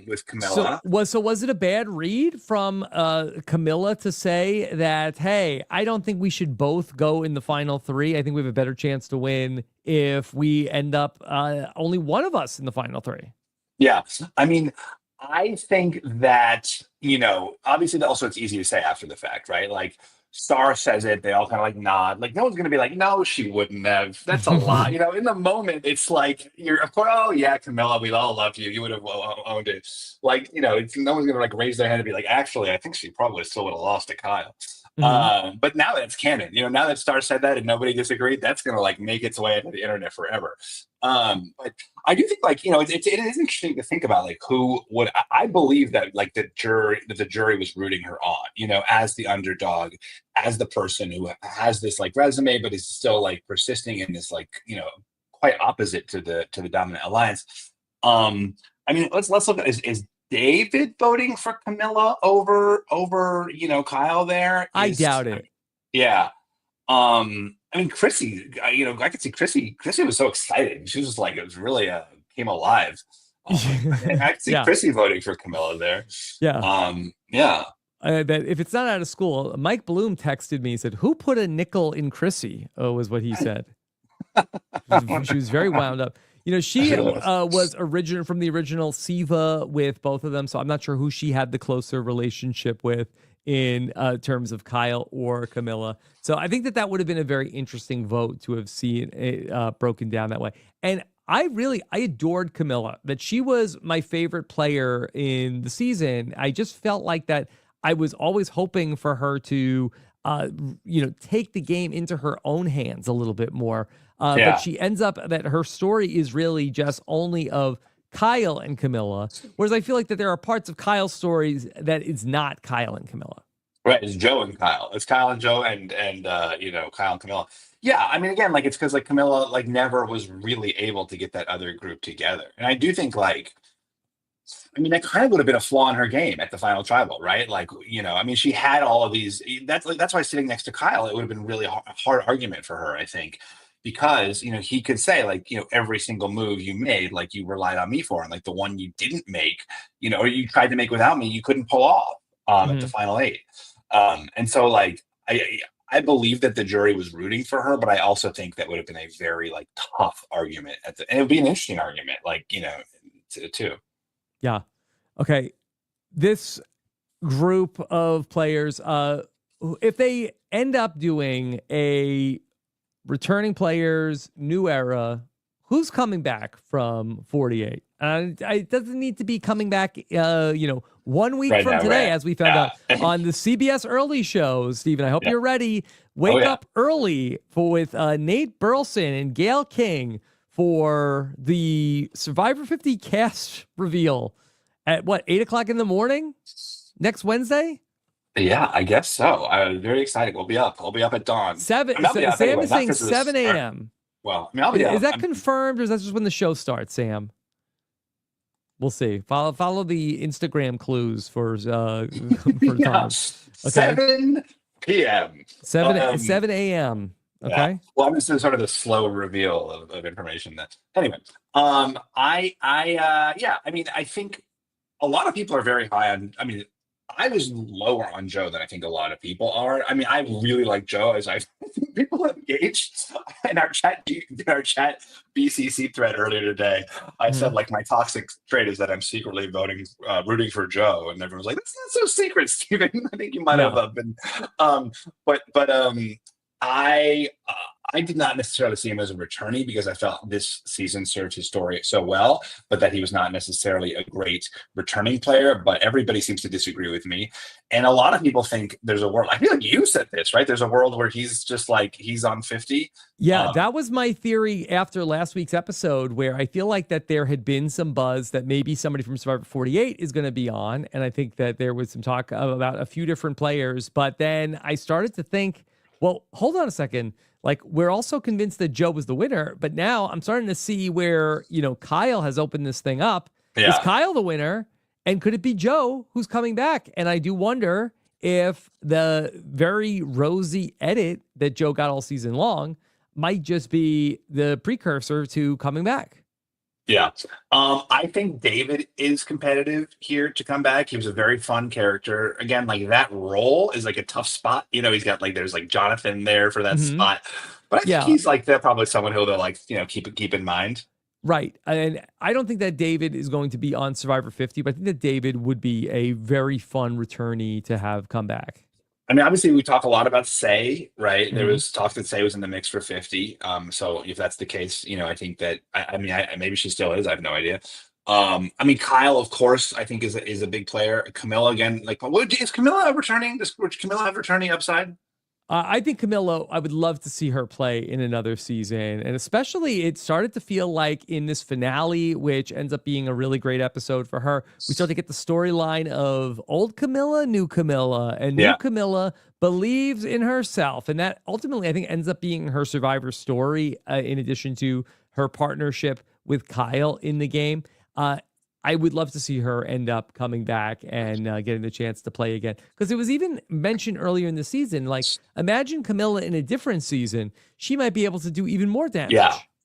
with Camilla. So was it a bad read from Camilla to say that, hey, I don't think we should both go in the final 3. I think we have a better chance to win if we end up only one of us in the final 3. Yeah. I mean, I think that, obviously also it's easy to say after the fact, right? Like Star says it, they all kind of like nod. Like no one's going to be like, no, she wouldn't have. That's a lot. In the moment, it's like, of course, oh yeah, Camilla, we all loved you. You would have owned it. Like, no one's going to like raise their hand and be like, actually, I think she probably still would have lost to Kyle. But now that it's canon, now that Star said that and nobody disagreed, that's going to like make its way into the internet forever. But I do think like, it is interesting to think about like who would, I believe that like the jury was rooting her on, as the underdog, as the person who has this like resume, but is still like persisting in this like, quite opposite to the dominant alliance. I mean, let's look at is David voting for Camilla over Kyle there? I doubt it. Yeah. I mean, Chrissy, I could see Chrissy was so excited. She was just like, it was really came alive. I could see Chrissy voting for Camilla there. Yeah. Yeah. I bet if it's not out of school, Mike Bloom texted me and said, who put a nickel in Chrissy? Was what he said. She was very wound up. She was from the original Siva with both of them, so I'm not sure who she had the closer relationship with in terms of Kyle or Camilla. So I think that would have been a very interesting vote to have seen it broken down that way. And I adored Camilla, that she was my favorite player in the season. I just felt like that I was always hoping for her to, take the game into her own hands a little bit more. But she ends up that her story is really just only of Kyle and Camilla, whereas I feel like that there are parts of Kyle's stories that it's not Kyle and Camilla. Right, it's Joe and Kyle. It's Kyle and Joe and Kyle and Camilla. Yeah, I mean, again, like it's because like Camilla like never was really able to get that other group together, and I do think like, I mean, that kind of would have been a flaw in her game at the final tribal, right? Like, I mean, she had all of these. That's why sitting next to Kyle, it would have been really hard argument for her, I think. Because, he could say like, every single move you made, like you relied on me for, and like the one you didn't make, or you tried to make without me, you couldn't pull off at the final 8. And so like, I believe that the jury was rooting for her, but I also think that would have been a very like tough argument and it would be an interesting argument, like, too. Yeah. Okay. This group of players, if they end up doing a returning players, new era, who's coming back from 48? It doesn't need to be coming back, 1 week from today, as we found out on the CBS early show. Stephen, I hope you're ready. Wake up early with Nate Burleson and Gail King for the Survivor 50 cast reveal at 8 o'clock in the morning next Wednesday? Yeah, I guess so. I'm very excited. We'll be up. I'll be up at dawn. Sam is saying 7 a.m. Well, I mean, I'll be up. Is that confirmed, or is that just when the show starts, Sam? We'll see. Follow the Instagram clues for time. Okay? 7 p.m. 7 a.m. Okay. Yeah. Well, I'm just doing sort of the slow reveal of information. Anyway. I mean, I think a lot of people are very high on. I mean, I was lower on Joe than I think a lot of people are. I mean, I really like Joe, as I think people have engaged in our chat BCC thread earlier today. I said like my toxic trait is that I'm secretly rooting for Joe, and everyone's like, "That's not so secret, Steven." I think you might have been, but I. I did not necessarily see him as a returnee because I felt this season served his story so well, but that he was not necessarily a great returning player. But everybody seems to disagree with me. And a lot of people think there's a world, I feel like you said this, right? There's a world where he's just like, he's on 50. Yeah, that was my theory after last week's episode, where I feel like that there had been some buzz that maybe somebody from Survivor 48 is going to be on. And I think that there was some talk about a few different players. But then I started to think, well, hold on a second. Like, we're also convinced that Joe was the winner, but now I'm starting to see where, Kyle has opened this thing up. Yeah. Is Kyle the winner? And could it be Joe who's coming back? And I do wonder if the very rosy edit that Joe got all season long might just be the precursor to coming back. Yeah. I think David is competitive here to come back. He was a very fun character. Again, like that role is like a tough spot. He's got there's like Jonathan there for that spot. But I think he's like they're probably someone who they'll like, keep in mind. Right. And I don't think that David is going to be on Survivor 50, but I think that David would be a very fun returnee to have come back. I mean, obviously, we talk a lot about Say, right? Mm-hmm. There was talk that Say was in the mix for 50. So if that's the case, I think that, maybe she still is. I have no idea. I mean, Kyle, of course, I think is a big player. Camilla, again, is Camilla returning? Does Camilla have returning upside? I think Camilla, I would love to see her play in another season. And especially it started to feel like in this finale, which ends up being a really great episode for her, we start to get the storyline of old Camilla, new Camilla, and new Camilla believes in herself. And that ultimately, I think, ends up being her Survivor story, in addition to her partnership with Kyle in the game. I would love to see her end up coming back and getting the chance to play again. Because it was even mentioned earlier in the season, like, imagine Camilla in a different season. She might be able to do even more damage.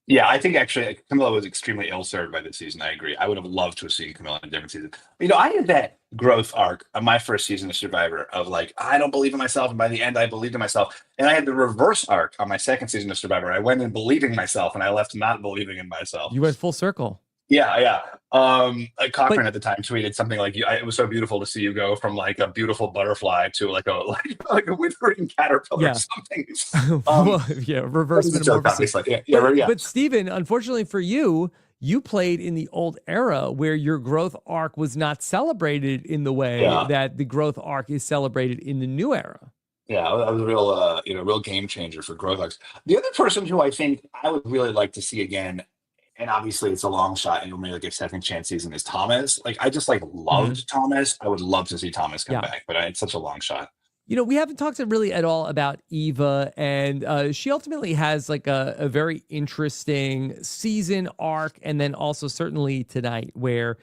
Yeah, I think actually Camilla was extremely ill-served by this season. I agree. I would have loved to have seen Camilla in a different season. I had that growth arc on my first season of Survivor of like, I don't believe in myself. And by the end, I believed in myself. And I had the reverse arc on my second season of Survivor. I went in believing myself and I left not believing in myself. You went full circle. Yeah. Cochran at the time tweeted something like, "It was so beautiful to see you go from like a beautiful butterfly to like a withering caterpillar or something." Reverse metamorphosis. Yeah. But Steven, unfortunately for you, you played in the old era where your growth arc was not celebrated in the way that the growth arc is celebrated in the new era. Yeah, that was a real game changer for growth arcs. The other person who I think I would really like to see again, and obviously it's a long shot and you'll maybe like a second chance season, is Thomas. Like, I just loved Thomas. I would love to see Thomas come back, but it's such a long shot. We haven't talked really at all about Eva, and she ultimately has like a very interesting season arc, and then also certainly tonight where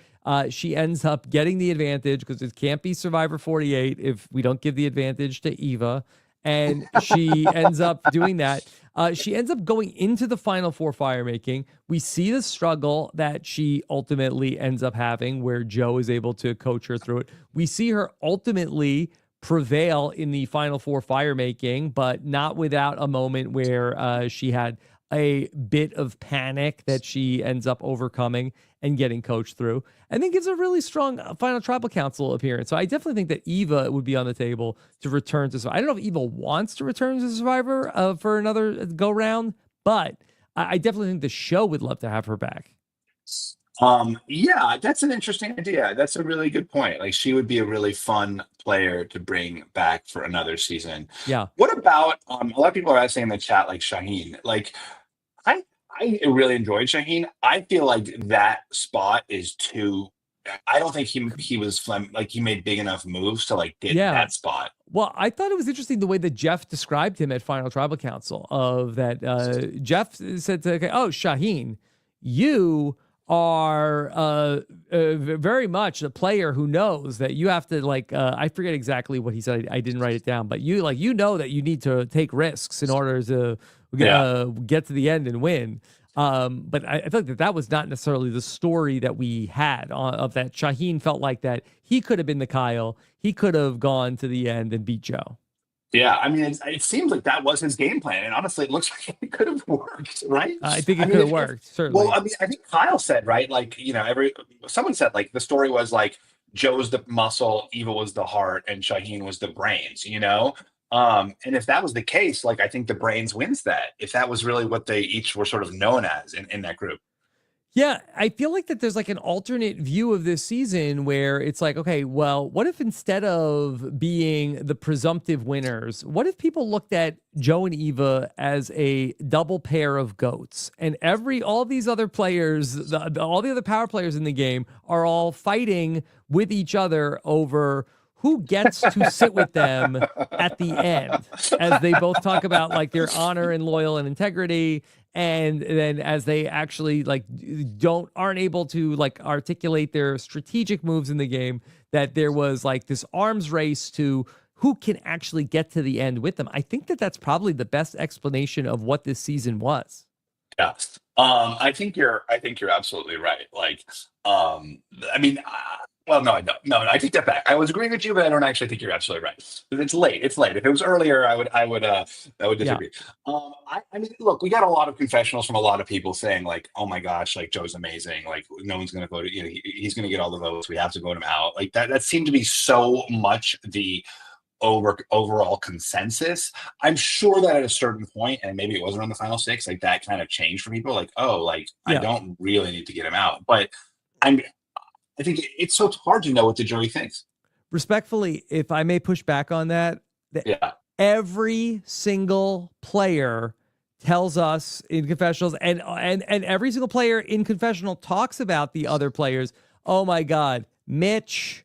she ends up getting the advantage, because it can't be Survivor 48 if we don't give the advantage to Eva, and she ends up doing that. She ends up going into the final four firemaking. We see the struggle that she ultimately ends up having, where Joe is able to coach her through it. We see her ultimately prevail in the final four firemaking, but not without a moment where she had a bit of panic that she ends up overcoming and getting coached through, and then gives a really strong final tribal council appearance. So I definitely think that Eva would be on the table to return to Survivor. I don't know if Eva wants to return to Survivor for another go round, but I definitely think the show would love to have her back. Yeah, that's an interesting idea. That's a really good point. Like, she would be a really fun player to bring back for another season. Yeah. What about a lot of people are asking in the chat, like Shaheen, like I really enjoyed Shaheen. I feel like that spot is too. I don't think he was he made big enough moves to get that spot. Well, I thought it was interesting the way that Jeff described him at Final Tribal Council. Of that, Jeff said to, Shaheen, you are very much a player who knows that you have to I forget exactly what he said. I didn't write it down, but you know that you need to take risks in order to get to the end and win. But I feel like that was not necessarily the story that we had of that. Shaheen felt like that he could have been the Kyle. He could have gone to the end and beat Joe. Yeah, I mean, it seems like that was his game plan, and honestly, it looks like it could have worked, right? I think it I could mean, have worked, certainly. well, I mean, I think Kyle said, right, like, someone said, like, the story was like Joe's the muscle, Eva was the heart, and Shaheen was the brains, you know? And if that was the case, like, I think the brains wins that, if that was really what they each were sort of known as in that group. Yeah, I feel like that there's like an alternate view of this season where it's like, okay, well, what if instead of being the presumptive winners, what if people looked at Joe and Eva as a double pair of goats, and all these other players, all the other power players in the game are all fighting with each other over who gets to sit with them at the end, as they both talk about like their honor and loyal and integrity. And then as they actually like aren't able to like articulate their strategic moves in the game, that there was like this arms race to who can actually get to the end with them. I think that that's probably the best explanation of what this season was. Yeah. I think you're absolutely right. Like, I mean, well, no, I don't. No, I take that back. I was agreeing with you, but I don't actually think you're absolutely right. It's late. It's late. If it was earlier, I would disagree. I mean, look, we got a lot of confessionals from a lot of people saying like, "Oh my gosh, like Joe's amazing. Like no one's going to vote. You know, he's going to get all the votes. We have to vote him out." Like that. That seemed to be so much the overall consensus. I'm sure that at a certain point, and maybe it was around the final six, like that kind of changed for people. Like, oh, like I don't really need to get him out, but I think it's so hard to know what the jury thinks. Respectfully, if I may push back on that, every single player tells us in confessionals, and every single player in confessional talks about the other players. Oh my God, Mitch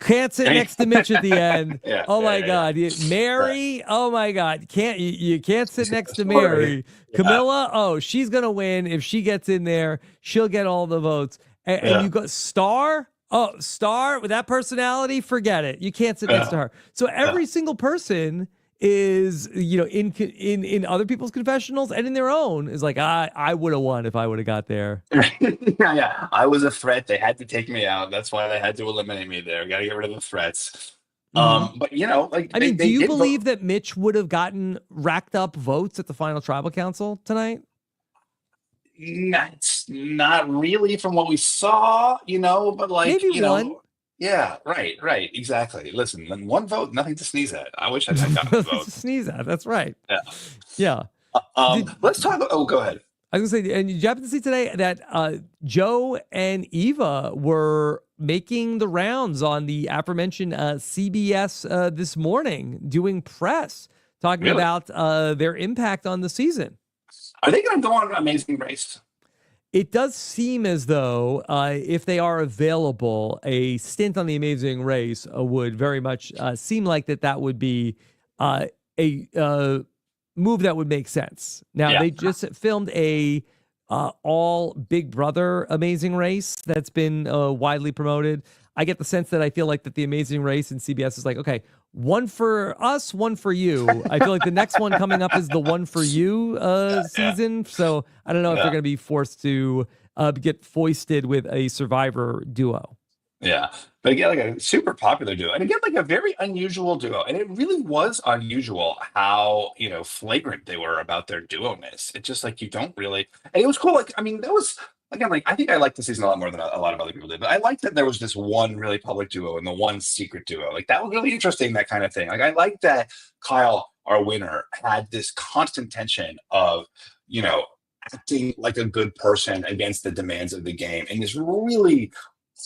can't sit next to Mitch at the end. Oh my God, Mary. Oh my God, you can't sit next to Mary. Camilla. Oh, she's gonna win if she gets in there. She'll get all the votes. And you got Star. Oh, Star with that personality, forget it. You can't sit next to her. So every single person is, in other people's confessionals and in their own is like, I would have won if I would have got there. Yeah. I was a threat. They had to take me out. That's why they had to eliminate me there. Got to get rid of the threats. But like, I mean, do you believe that Mitch would have gotten racked up votes at the final tribal council tonight? Not really from what we saw, but like, maybe one. Yeah, right, exactly. Listen, one vote, nothing to sneeze at. I wish I had gotten a vote. To sneeze at, that's right. Yeah. Let's talk about, go ahead. I was going to say, and did you happen to see today that Joe and Eva were making the rounds on the aforementioned CBS this morning, doing press, talking about their impact on the season? Are they going to go on Amazing Race? It does seem as though if they are available, a stint on the Amazing Race would very much seem like that would be a move that would make sense. Now, they just filmed a all Big Brother Amazing Race that's been widely promoted. I get the sense that I feel like that the Amazing Race and CBS is like, okay, one for us, one for you. I feel like the next one coming up is the one for you season. So I don't know if they're going to be forced to get foisted with a Survivor duo. Yeah. But again, like a super popular duo. And again, like a very unusual duo. And it really was unusual how, flagrant they were about their duo-ness. It's just like you don't really. And it was cool. Like, I mean, that was. Again, like I think I liked the season a lot more than a lot of other people did, but I liked that there was this one really public duo and the one secret duo. Like that was really interesting, that kind of thing. Like I liked that Kyle, our winner, had this constant tension of, acting like a good person against the demands of the game in this really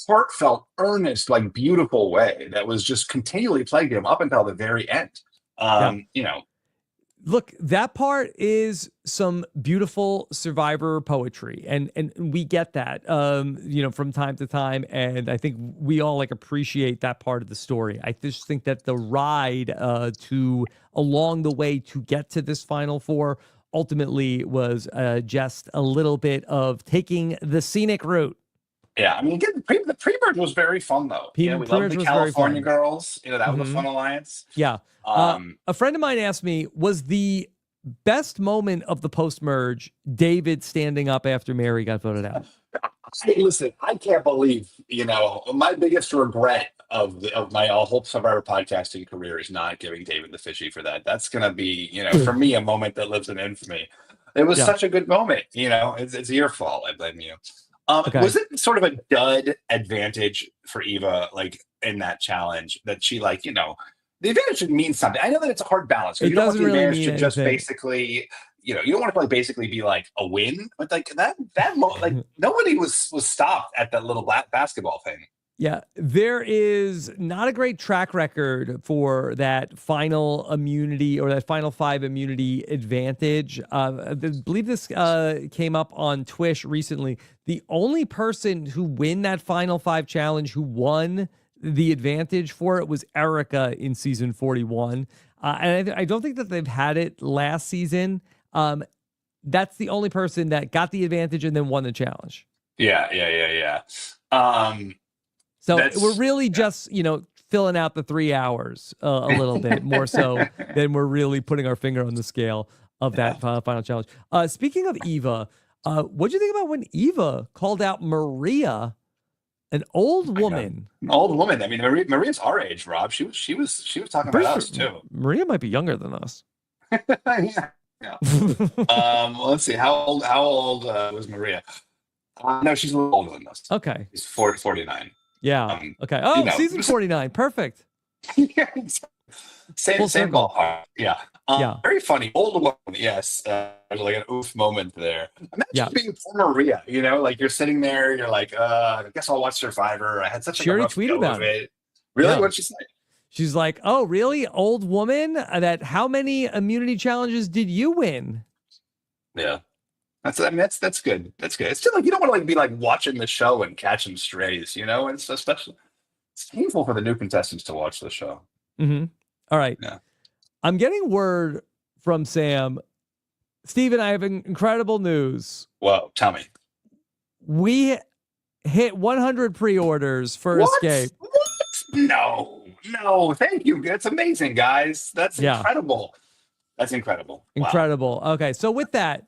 heartfelt, earnest, like beautiful way that was just continually plaguing him up until the very end. Look, that part is some beautiful Survivor poetry, and we get that, from time to time, and I think we all like appreciate that part of the story. I just think that the ride along the way to get to this Final Four ultimately was just a little bit of taking the scenic route. Yeah, I mean, again, the pre-merge was very fun, though. We loved the California girls. That was a fun alliance. Yeah. A friend of mine asked me, was the best moment of the post-merge, David standing up after Mary got voted out. Hey, listen, I can't believe, my biggest regret of my whole Survivor podcasting career is not giving David the fishy for that. That's going to be, for me, a moment that lives in infamy. It was such a good moment. It's your fault. I blame you. Okay. Was it sort of a dud advantage for Eva, like in that challenge that she the advantage should mean something. I know that it's a hard balance. It You don't want doesn't the really advantage mean to just anything. basically, you don't want to basically be like a win, but like that like nobody was stopped at that little basketball thing. Yeah, there is not a great track record for that final immunity or that final 5 immunity advantage. I believe this came up on Twitch recently. The only person who win that final 5 challenge who won the advantage for it was Erica in season 41. And I don't think that they've had it last season. That's the only person that got the advantage and then won the challenge. Yeah. So we're really just, filling out the 3 hours a little bit more so than we're really putting our finger on the scale of that final challenge. Speaking of Eva, what'd you think about when Eva called out Maria, an old woman? An old woman. I mean, Maria's our age, Rob. She was talking about us too. Maria might be younger than us. Yeah. Let's see. How old was Maria? No, she's a little older than us. Okay. She's 49. Yeah. Okay. Oh, season 49. Perfect. Same ballpark. Yeah. Yeah. Very funny. Old woman. Yes. There's like an oof moment there. Imagine being poor Maria. Like you're sitting there. You're like, I guess I'll watch Survivor. I had such a rough go of it. Really? Yeah. What'd she say? She's like, oh, really? Old woman? How many immunity challenges did you win? Yeah. That's good. That's good. It's still like you don't want to be like watching the show and catching strays, It's especially it's painful for the new contestants to watch the show. Mm-hmm. All right. Yeah. I'm getting word from Sam. Steven, I have incredible news. Whoa, tell me. We hit 100 pre-orders for Escape. What? No. Thank you. That's amazing, guys. That's incredible. That's incredible. Wow. Incredible. Okay, so with that,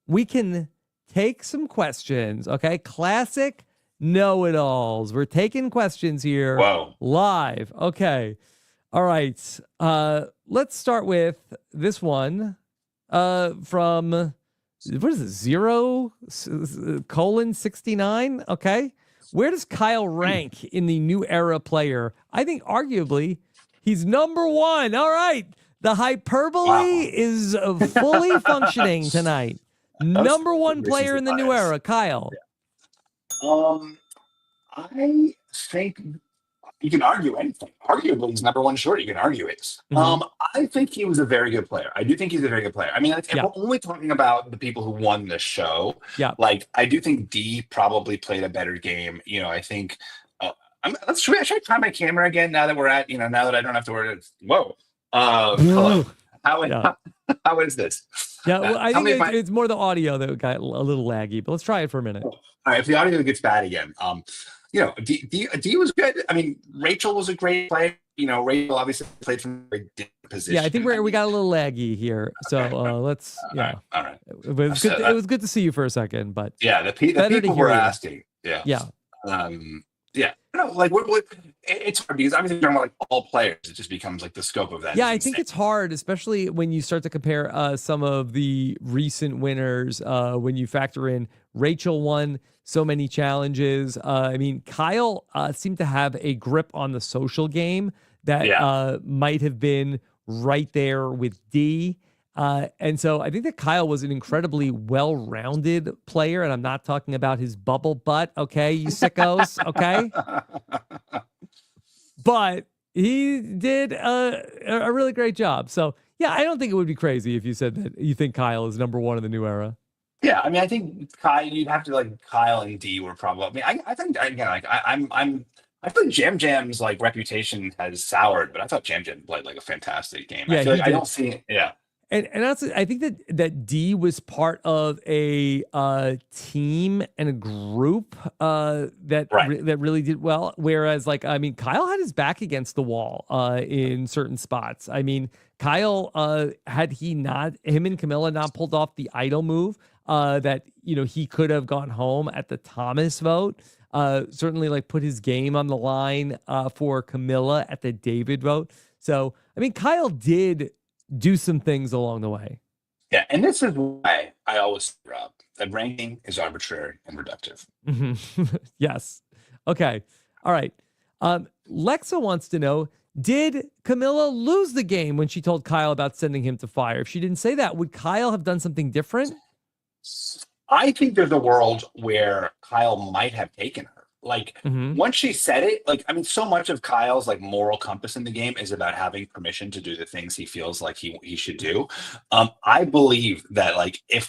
we can take some questions, okay? Classic know-it-alls. We're taking questions here. Whoa. Live. Okay. All right. Let's start with this one from, what is it, 0:69? Okay. Where does Kyle rank in the new era player? I think arguably he's number 1. All right. The hyperbole is fully functioning tonight. Number 1 player in the new era, Kyle. I think you can argue anything. Arguably, he's number 1 short. You can argue it. Mm-hmm. I think he was a very good player. I do think he's a very good player. I mean, if we're only talking about the people who won the show, I do think D probably played a better game. I think. Should I try my camera again now that we're at? Now that I don't have to worry. Whoa. Hello. How is this? Yeah, well, I think it's more the audio that got a little laggy, but let's try it for a minute. All right, if the audio gets bad again, D was good. I mean, Rachel was a great player. Rachel obviously played from a very different position. Yeah, I think we got a little laggy here, so let's. All right. It was good to see you for a second, but the people were asking. Yeah. It's hard because obviously talking about all players, it just becomes like the scope of that. Yeah, I think it's hard, especially when you start to compare some of the recent winners. When you factor in Rachel won so many challenges. I mean, Kyle seemed to have a grip on the social game that might have been right there with D. And so I think that Kyle was an incredibly well-rounded player, and I'm not talking about his bubble butt, okay, you sickos, okay? But he did a really great job. So, yeah, I don't think it would be crazy if you said that you think Kyle is number 1 in the new era. Yeah, I mean, I think Kyle, you'd have to Kyle and D were probably. I mean, I think again, I feel like Jam Jam's reputation has soured, but I thought Jam Jam played a fantastic game. Yeah, I feel I don't see it. Yeah. And honestly, I think that D was part of a team and a group that Right. that really did well. Whereas, like, I mean, Kyle had his back against the wall in certain spots. I mean, Kyle had he not, him and Camilla not pulled off the idol move, that he could have gone home at the Thomas vote. Certainly, like, put his game on the line for Camilla at the David vote. So, I mean, Kyle did do some things along the way. Yeah, and this is why I always say, Rob, that ranking is arbitrary and reductive. Yes. Okay. All right. Lexa wants to know, did Camilla lose the game when she told Kyle about sending him to fire? If she didn't say that, would Kyle have done something different? I think there's a world where Kyle might have taken her. Like, once she said it, like, I mean, so much of Kyle's like moral compass in the game is about having permission to do the things he feels like he should do. I believe that, like, I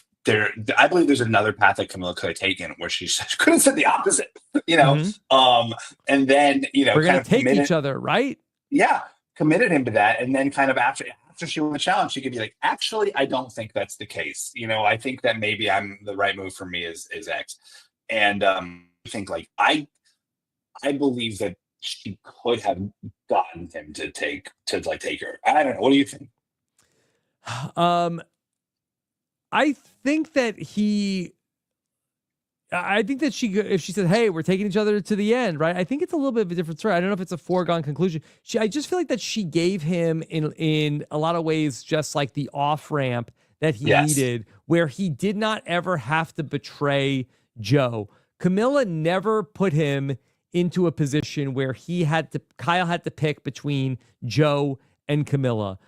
believe there's another path that Camilla could have taken where she could have said the opposite, and then, we're kind gonna of take each other, right? Yeah, committed him to that, and then kind of after she won the challenge, she could be like, actually, I don't think that's the case. I think that maybe the right move for me is X, and I think, like, I believe that she could have gotten him to take her. I don't know. What do you think? I think that if she said, "Hey, we're taking each other to the end," right? I think it's a little bit of a different story. I don't know if it's a foregone conclusion. I just feel like that she gave him in a lot of ways just like the off ramp that he needed, where he did not ever have to betray Joe. Camilla never put him into a position where Kyle had to pick between Joe and Camilla.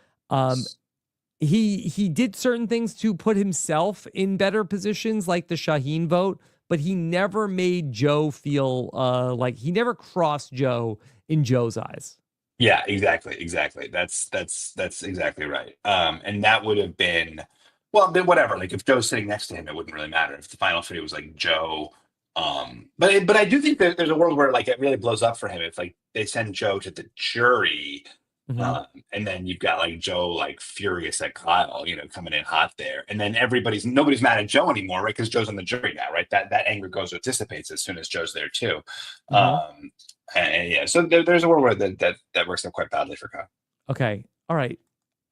He did certain things to put himself in better positions, like the Shaheen vote, but he never made Joe feel like he never crossed Joe in Joe's eyes. Yeah, exactly. That's exactly right. And that would have been, well, then whatever. Like, if Joe's sitting next to him, it wouldn't really matter. If the final three was like Joe, but I do think that there's a world where, like, it really blows up for him if, like, they send Joe to the jury. And then you've got, like, Joe, like, furious at Kyle, coming in hot there, and then nobody's mad at Joe anymore, right? Because Joe's on the jury now, right? That anger goes or dissipates as soon as Joe's there too. And yeah, so there's a world where that works out quite badly for Kyle. Okay, all right.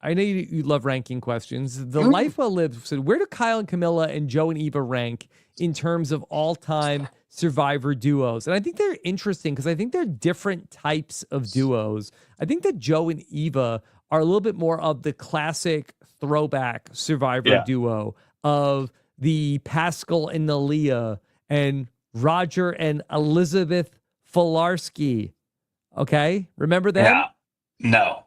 I know you love ranking questions. The Life Well Lived said, where do Kyle and Camilla and Joe and Eva rank in terms of all-time Survivor duos? And I think they're interesting because I think they're different types of duos. I think that Joe and Eva are a little bit more of the classic throwback Survivor duo of the Pascal and Nalia and Roger and Elizabeth Filarski. Okay? Remember them? Yeah. No.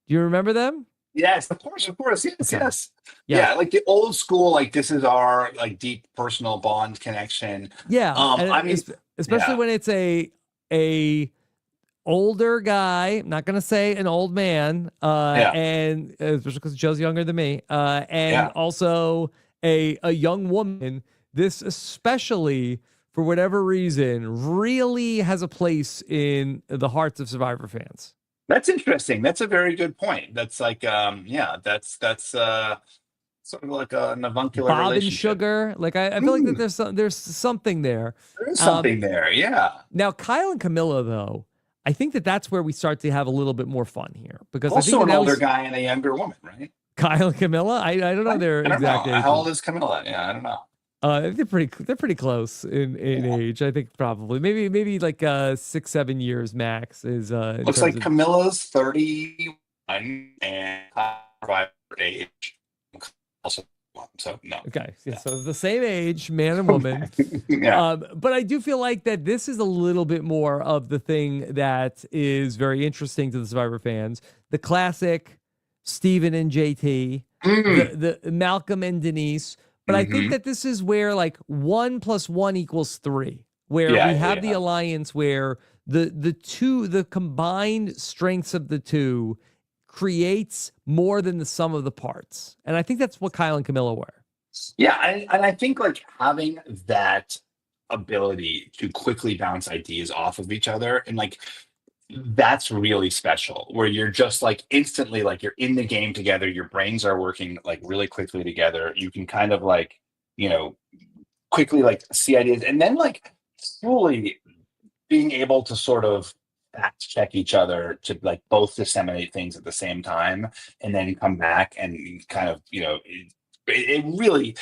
Do you remember them? Yes, of course. Yes, Okay. yes. Yeah. Yeah, like the old school, like, this is our, like, deep personal bond connection. Yeah. I mean, especially when it's a older guy, I'm not gonna say an old man, and especially because Joe's younger than me, and also a young woman. This, especially for whatever reason, really has a place in the hearts of Survivor fans. That's interesting. That's a very good point. That's like, that's sort of like an avuncular Bob and relationship. Sugar, like, I feel like that there's something there. There is something there, yeah. Now, Kyle and Camilla, though, I think that's where we start to have a little bit more fun here, because Also, I think an older guy and a younger woman, right? Kyle and Camilla, I don't know their exact age. How old is Camilla? Yeah, I don't know. They're pretty close in age. I think probably maybe like 6-7 years max is. Looks like Camilla's 31 and Kyle's age. Also, so no. Okay, yeah, so the same age, man and woman. But I do feel like that this is a little bit more of the thing that is very interesting to the Survivor fans. The classic Steven and JT, the Malcolm and Denise. But I think that this is where, like, 1 + 1 = 3, where we have the alliance where the combined strengths of the two creates more than the sum of the parts. And I think that's what Kyle and Camilla were. Yeah, and I think, like, having that ability to quickly bounce ideas off of each other, and, like, That's really special, where you're just like instantly like you're in the game together, your brains are working like really quickly together. You can kind of like, you know, quickly like see ideas, and then like truly being able to sort of fact check each other to like both disseminate things at the same time and then come back and kind of, you know, it really,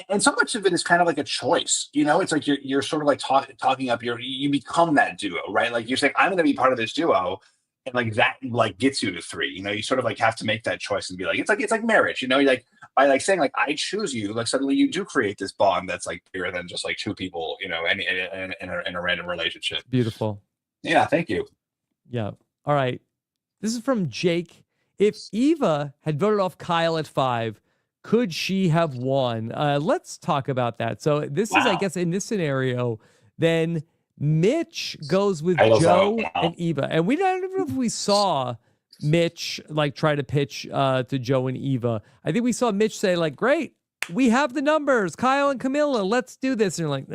and so much of it is kind of like a choice, you know. It's like you're sort of like talking up you become that duo, right? Like you're saying I'm going to be part of this duo, and like that like gets you to three, you know. You sort of like have to make that choice and be like it's like marriage, you know. You like by like saying like I choose you, like suddenly you do create this bond that's like bigger than just like two people, you know, in a random relationship. Beautiful. Yeah, thank you. Yeah. All right. This is from Jake. If Eva had voted off Kyle at 5, could she have won? Let's talk about that. So this is, I guess, in this scenario, then Mitch goes with Joe and Eva. And we don't even know if we saw Mitch like try to pitch to Joe and Eva. I think we saw Mitch say like, great, we have the numbers, Kyle and Camilla, let's do this. And you're like,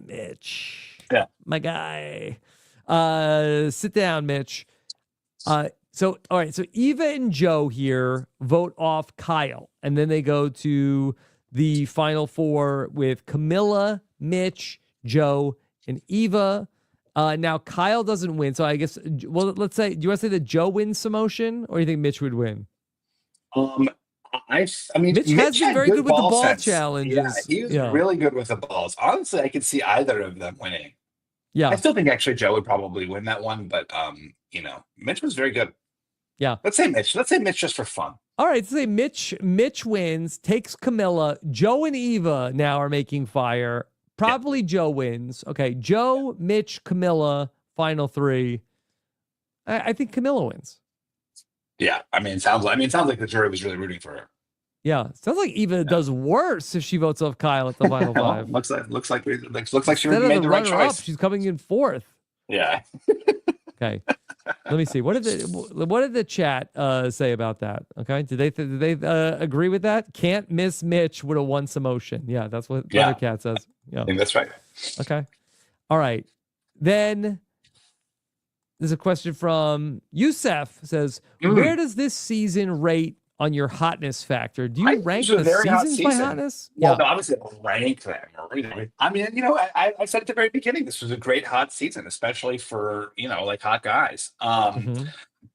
Mitch, my guy. Sit down, Mitch. So, all right. So Eva and Joe here vote off Kyle, and then they go to the final 4 with Camilla, Mitch, Joe, and Eva. Now Kyle doesn't win. So I guess, well, let's say, do you want to say that Joe wins some motion, or do you think Mitch would win? I mean, Mitch has been very good with the ball challenges. Yeah, he was really good with the balls. Honestly, I could see either of them winning. Yeah. I still think actually Joe would probably win that one, but you know, Mitch was very good. Yeah. Let's say Mitch. Let's say Mitch just for fun. All right, let's say Mitch wins, takes Camilla. Joe and Eva now are making fire. Probably Joe wins. Okay, Joe, Mitch, Camilla, final 3. I think Camilla wins. Yeah, I mean, it sounds like the jury was really rooting for her. Yeah, sounds like Eva does worse if she votes off Kyle at the final 5. looks like she Instead made the right choice. Up, she's coming in 4th. Yeah. Okay. Let me see. What did the chat say about that? Okay. Did they agree with that? Can't miss Mitch would have won some motion. Yeah, that's what the other cat says. Yeah. I think that's right. Okay. All right. Then there's a question from Youssef. Says, where does this season rate on your hotness factor? Do you rank the seasons by hotness? Well, no, obviously I don't rank them. I mean, you know, I said at the very beginning, this was a great hot season, especially for, you know, like hot guys.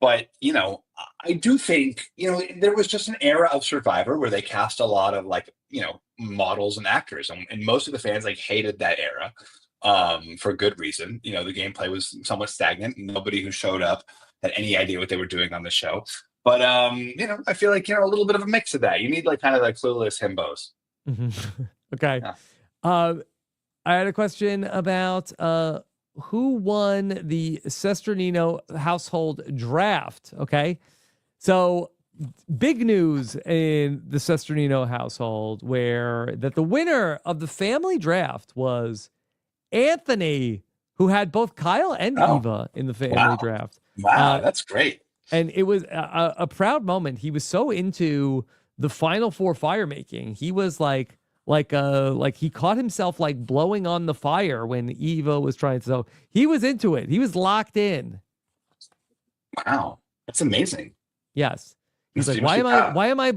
But, you know, I do think, you know, there was just an era of Survivor where they cast a lot of like, you know, models and actors, and most of the fans like hated that era for good reason. You know, the gameplay was somewhat stagnant, and nobody who showed up had any idea what they were doing on the show. But you know, I feel like, you know, a little bit of a mix of that. You need like kind of like clueless himbos. Okay. Yeah. I had a question about who won the Cesternino household draft. Okay. So big news in the Cesternino household where that the winner of the family draft was Anthony, who had both Kyle and Eva in the family draft. Wow, that's great. And it was a proud moment. He was so into the final 4 firemaking. He was like he caught himself like blowing on the fire when Eva was trying to. So he was into it. He was locked in. Wow, that's amazing. Yes. He's like, why am I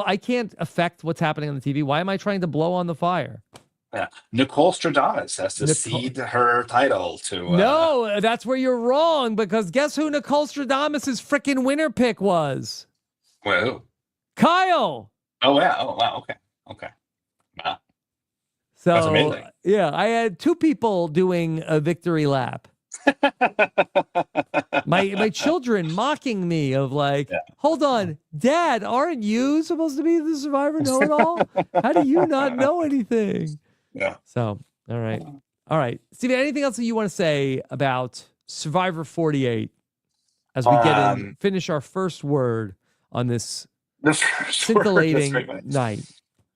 I can't affect what's happening on the TV. Why am I trying to blow on the fire? Yeah. Nicole Stradamus has to cede her title to. No, that's where you're wrong, because guess who Nicole Stradamus's freaking winner pick was? Whoa. Kyle. Oh, yeah. Oh, wow. Okay. Wow. So, that's amazing. Yeah, I had 2 people doing a victory lap. my children mocking me of like, hold on, Dad, aren't you supposed to be the Survivor know-it-all? How do you not know anything? Yeah. So, all right. Steven, anything else that you want to say about Survivor 48 as we get in, finish our first word on this scintillating night?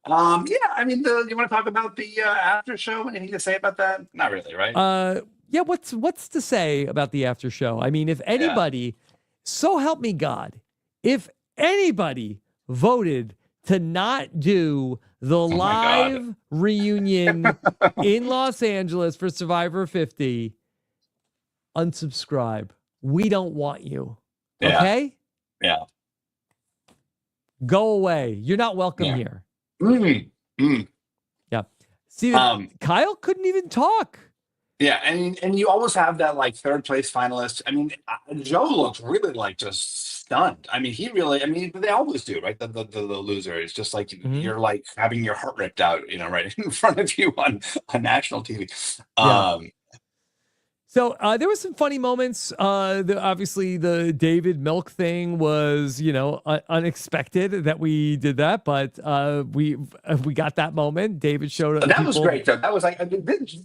Yeah, I mean, you want to talk about the after show? Anything to say about that? Not really, right? Yeah, what's to say about the after show? I mean, if anybody, so help me God, if anybody voted to not do the live reunion in Los Angeles for Survivor 50, unsubscribe. we don't want you. Yeah. Okay? Yeah. Go away. You're not welcome Yeah. here. Yeah. See, Kyle couldn't even talk. Yeah, and you always have that like third place finalist. I mean, Joe looked really like just stunned. I mean, they always do, right? The loser is just like you're like having your heart ripped out, right in front of you on national TV. So there was some funny moments. Obviously, the David Milk thing was, unexpected that we did that, but we got that moment. David showed up. That was great, though. That was like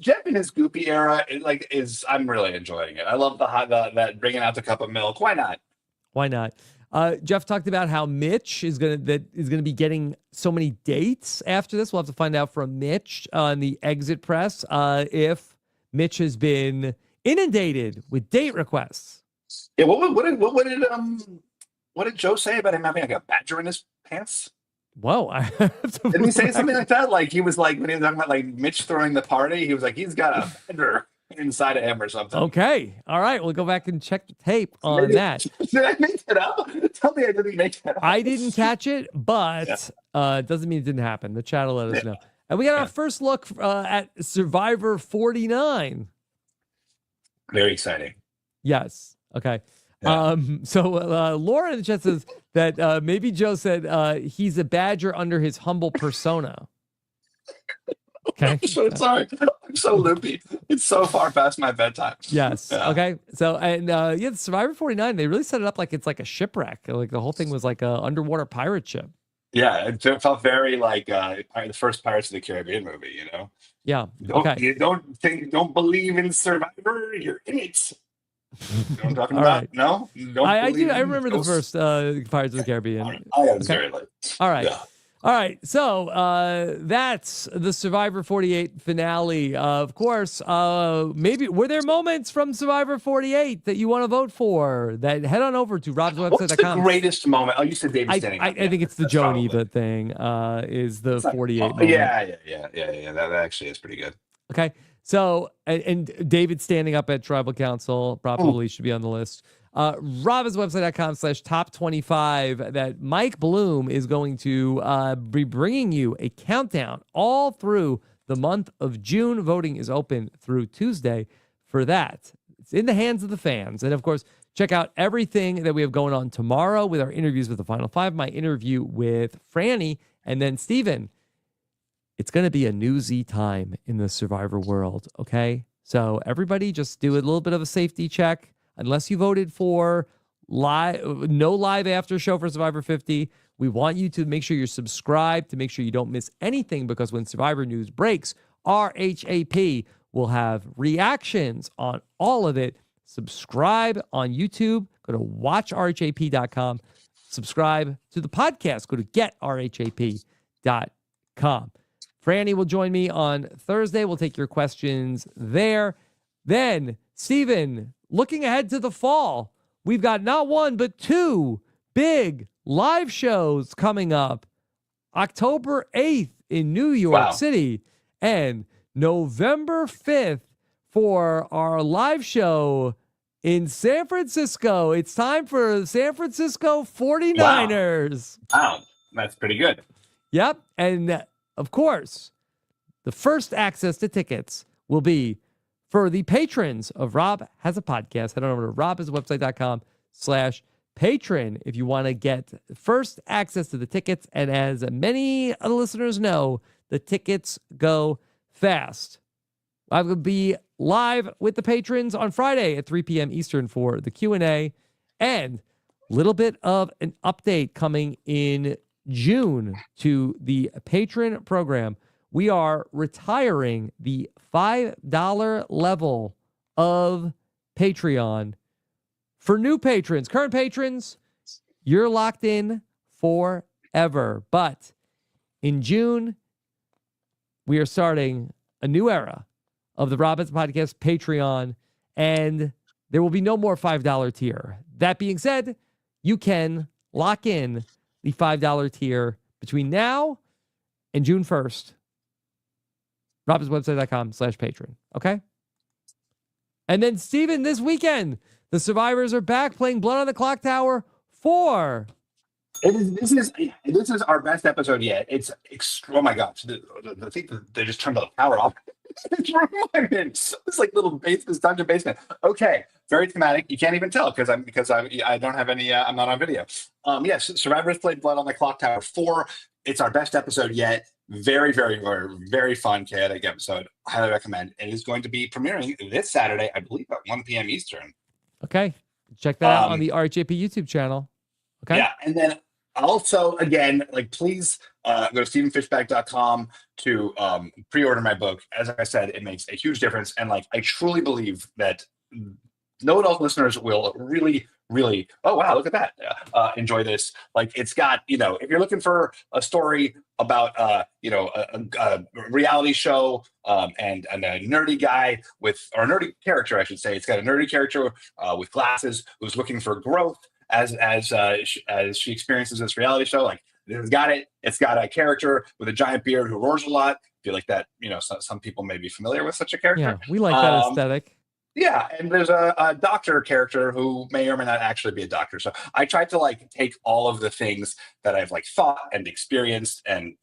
Jeff in his goopy era. I'm really enjoying it. I love that bringing out the cup of milk. Why not? Why not? Jeff talked about how Mitch is gonna be getting so many dates after this. We'll have to find out from Mitch on the exit press if Mitch has been inundated with date requests. Yeah, what did Joe say about him having like a badger in his pants? Whoa, didn't he say something like that? Like he was like when he was talking about like Mitch throwing the party, he was like he's got a badger inside of him or something. Okay, all right, we'll go back and check the tape on that. Did I make that up? Tell me I didn't make that up. I didn't catch it, but it doesn't mean it didn't happen. The chat will let us know. And we got our first look at Survivor 49. Very exciting. Yes. Okay. Yeah. So Laura in the chat says that maybe Joe said he's a badger under his humble persona. Okay. I'm so sorry. I'm so loopy. It's so far past my bedtime. Yes. Yeah. Okay. So the Survivor 49, they really set it up like it's like a shipwreck. Like the whole thing was like a underwater pirate ship. Yeah, it felt very like the first Pirates of the Caribbean movie. Yeah. You don't believe in Survivor, you're in it. You know what I'm talking about? Right. No? I do. I remember the first Pirates of the Caribbean. I was very late. All right. Yeah. All right. So that's the Survivor 48 finale. Of course, maybe were there moments from Survivor 48 that you want to vote for? That head on over to robswebsite.com. What's the greatest moment? Oh, you said David standing up. I think it's the Joe and Eva thing is the 48 moment. Yeah. That actually is pretty good. Okay. So, and David standing up at tribal council probably should be on the list. robbinswebsite.com/top25 that Mike Bloom is going to be bringing you a countdown all through the month of June. Voting is open through Tuesday for that. It's in the hands of the fans. And of course, check out everything that we have going on tomorrow with our interviews with the Final Five, my interview with Franny, and then Steven. It's going to be a newsy time in the Survivor world, okay? So everybody just do a little bit of a safety check. Unless you voted for no live after show for Survivor 50, we want you to make sure you're subscribed to make sure you don't miss anything, because when Survivor news breaks, RHAP will have reactions on all of it. Subscribe on YouTube. Go to watchrhap.com. Subscribe to the podcast. Go to getrhap.com. Franny will join me on Thursday. We'll take your questions there. Then, Steven, looking ahead to the fall, we've got not one, but two big live shows coming up. October 8th in New York City and November 5th for our live show in San Francisco. It's time for the San Francisco 49ers. Wow. That's pretty good. Yep. And of course, the first access to tickets will be for the patrons of Rob Has a Podcast. Head on over to robhasawebsite.com/patron if you want to get first access to the tickets. And as many of the listeners know, the tickets go fast. I will be live with the patrons on Friday at 3 p.m. Eastern for the Q&A, and a little bit of an update coming in June to the patron program. We are retiring the $5 level of Patreon for new patrons. Current patrons, you're locked in forever. But in June, we are starting a new era of the Rob Has a Podcast Patreon, and there will be no more $5 tier. That being said, you can lock in the $5 tier between now and June 1st. robbinswebsite.com/patron. Okay? And then, Steven, this weekend, The survivors are back playing Blood on the Clock Tower 4. This is our best episode yet. Oh my gosh! I think they just turned the power off. It's reminded. It's like little this dungeon basement. Okay, very thematic. You can't even tell because I don't have any. I'm not on video. Yes, survivors played Blood on the Clock Tower 4. It's our best episode yet. Very, very, very, very fun, chaotic episode. Highly recommend. It is going to be premiering this Saturday, I believe, at 1 p.m. Eastern. Okay, check that out on the RHAP YouTube channel. Okay. Yeah, and then also, again, like, please go to stephenfishbach.com to pre-order my book. As I said, it makes a huge difference. And, like, I truly believe that know-it-all listeners will really, really, oh, wow, look at that, enjoy this. Like, it's got, if you're looking for a story about, a reality show and a nerdy guy or a nerdy character, I should say. It's got a nerdy character with glasses who's looking for growth as she experiences this reality show. Like, it's got it. It's got a character with a giant beard who roars a lot. I feel like that, some people may be familiar with such a character. Yeah, we like that aesthetic. Yeah, and there's a doctor character who may or may not actually be a doctor. So I tried to, like, take all of the things that I've, like, thought and experienced and,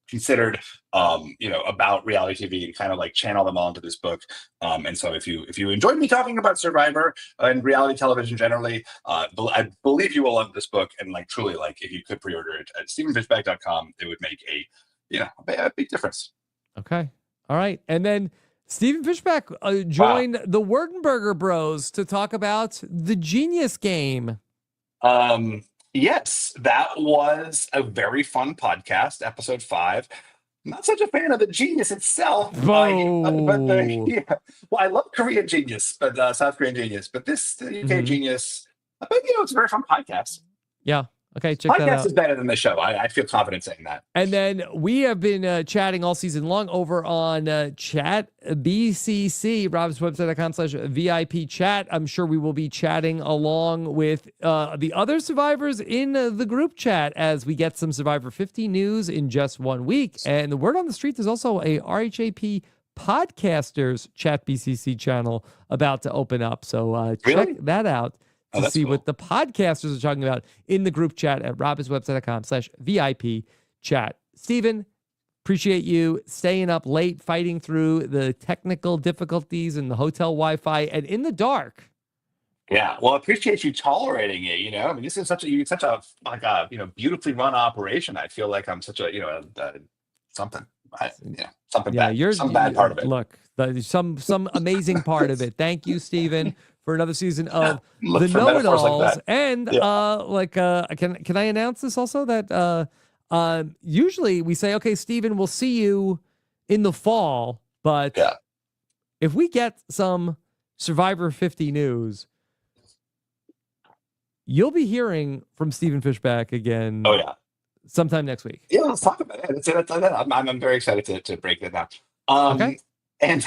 considered, about reality TV and kind of, like, channel them all into this book. And so if you enjoyed me talking about Survivor and reality television generally, I believe you will love this book. And, like, truly, like, if you could pre-order it at stephenfishbach.com, it would make a big difference. Okay. All right. And then Stephen Fishbach joined the Werdenberger Bros to talk about the Genius Game. Yes, that was a very fun podcast, episode 5. Not such a fan of the Genius itself. I love Korean Genius, but South Korean Genius. But this UK Genius, I think it's a very fun podcast. Yeah. Okay, check that out. Podcast is better than the show. I feel confident saying that. And then we have been chatting all season long over on Chat BCC, robswebsite.com/VIP chat. I'm sure we will be chatting along with the other survivors in the group chat as we get some Survivor 50 news in just 1 week. And the word on the street, there's also a RHAP Podcasters Chat BCC channel about to open up. So check that out to see what the podcasters are talking about in the group chat at robswebsite.com/VIP chat. Stephen, appreciate you staying up late, fighting through the technical difficulties in the hotel Wi-Fi and in the dark. Yeah, well, I appreciate you tolerating it. I mean, this is such a beautifully run operation. I feel like I'm such a something. Something bad. Some bad part of it. Look, some amazing part of it. Thank you, Stephen, for another season of the Know-It-Alls. Like can I announce this also that usually we say, okay, Stephen, we'll see you in the fall, but if we get some Survivor 50 news, you'll be hearing from Stephen Fishbach again. Oh yeah. Sometime next week. Yeah, let's talk about it. I'm very excited to break that down. Okay. And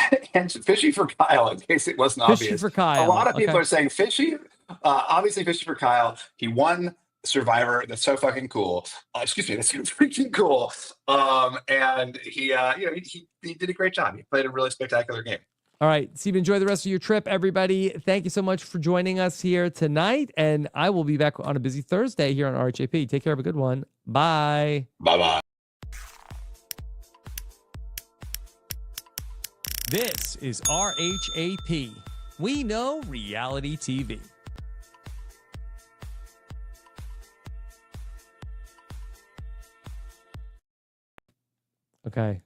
Fishy for Kyle, in case it wasn't obvious. Fishy for Kyle. A lot of people are saying Fishy, obviously Fishy for Kyle. He won Survivor. That's so fucking cool. That's so freaking cool. And he did a great job. He played a really spectacular game. All right, Steve, enjoy the rest of your trip, everybody. Thank you so much for joining us here tonight, and I will be back on a busy Thursday here on RHAP. Take care, have a good one. Bye. Bye-bye. This is RHAP. We know reality TV. Okay.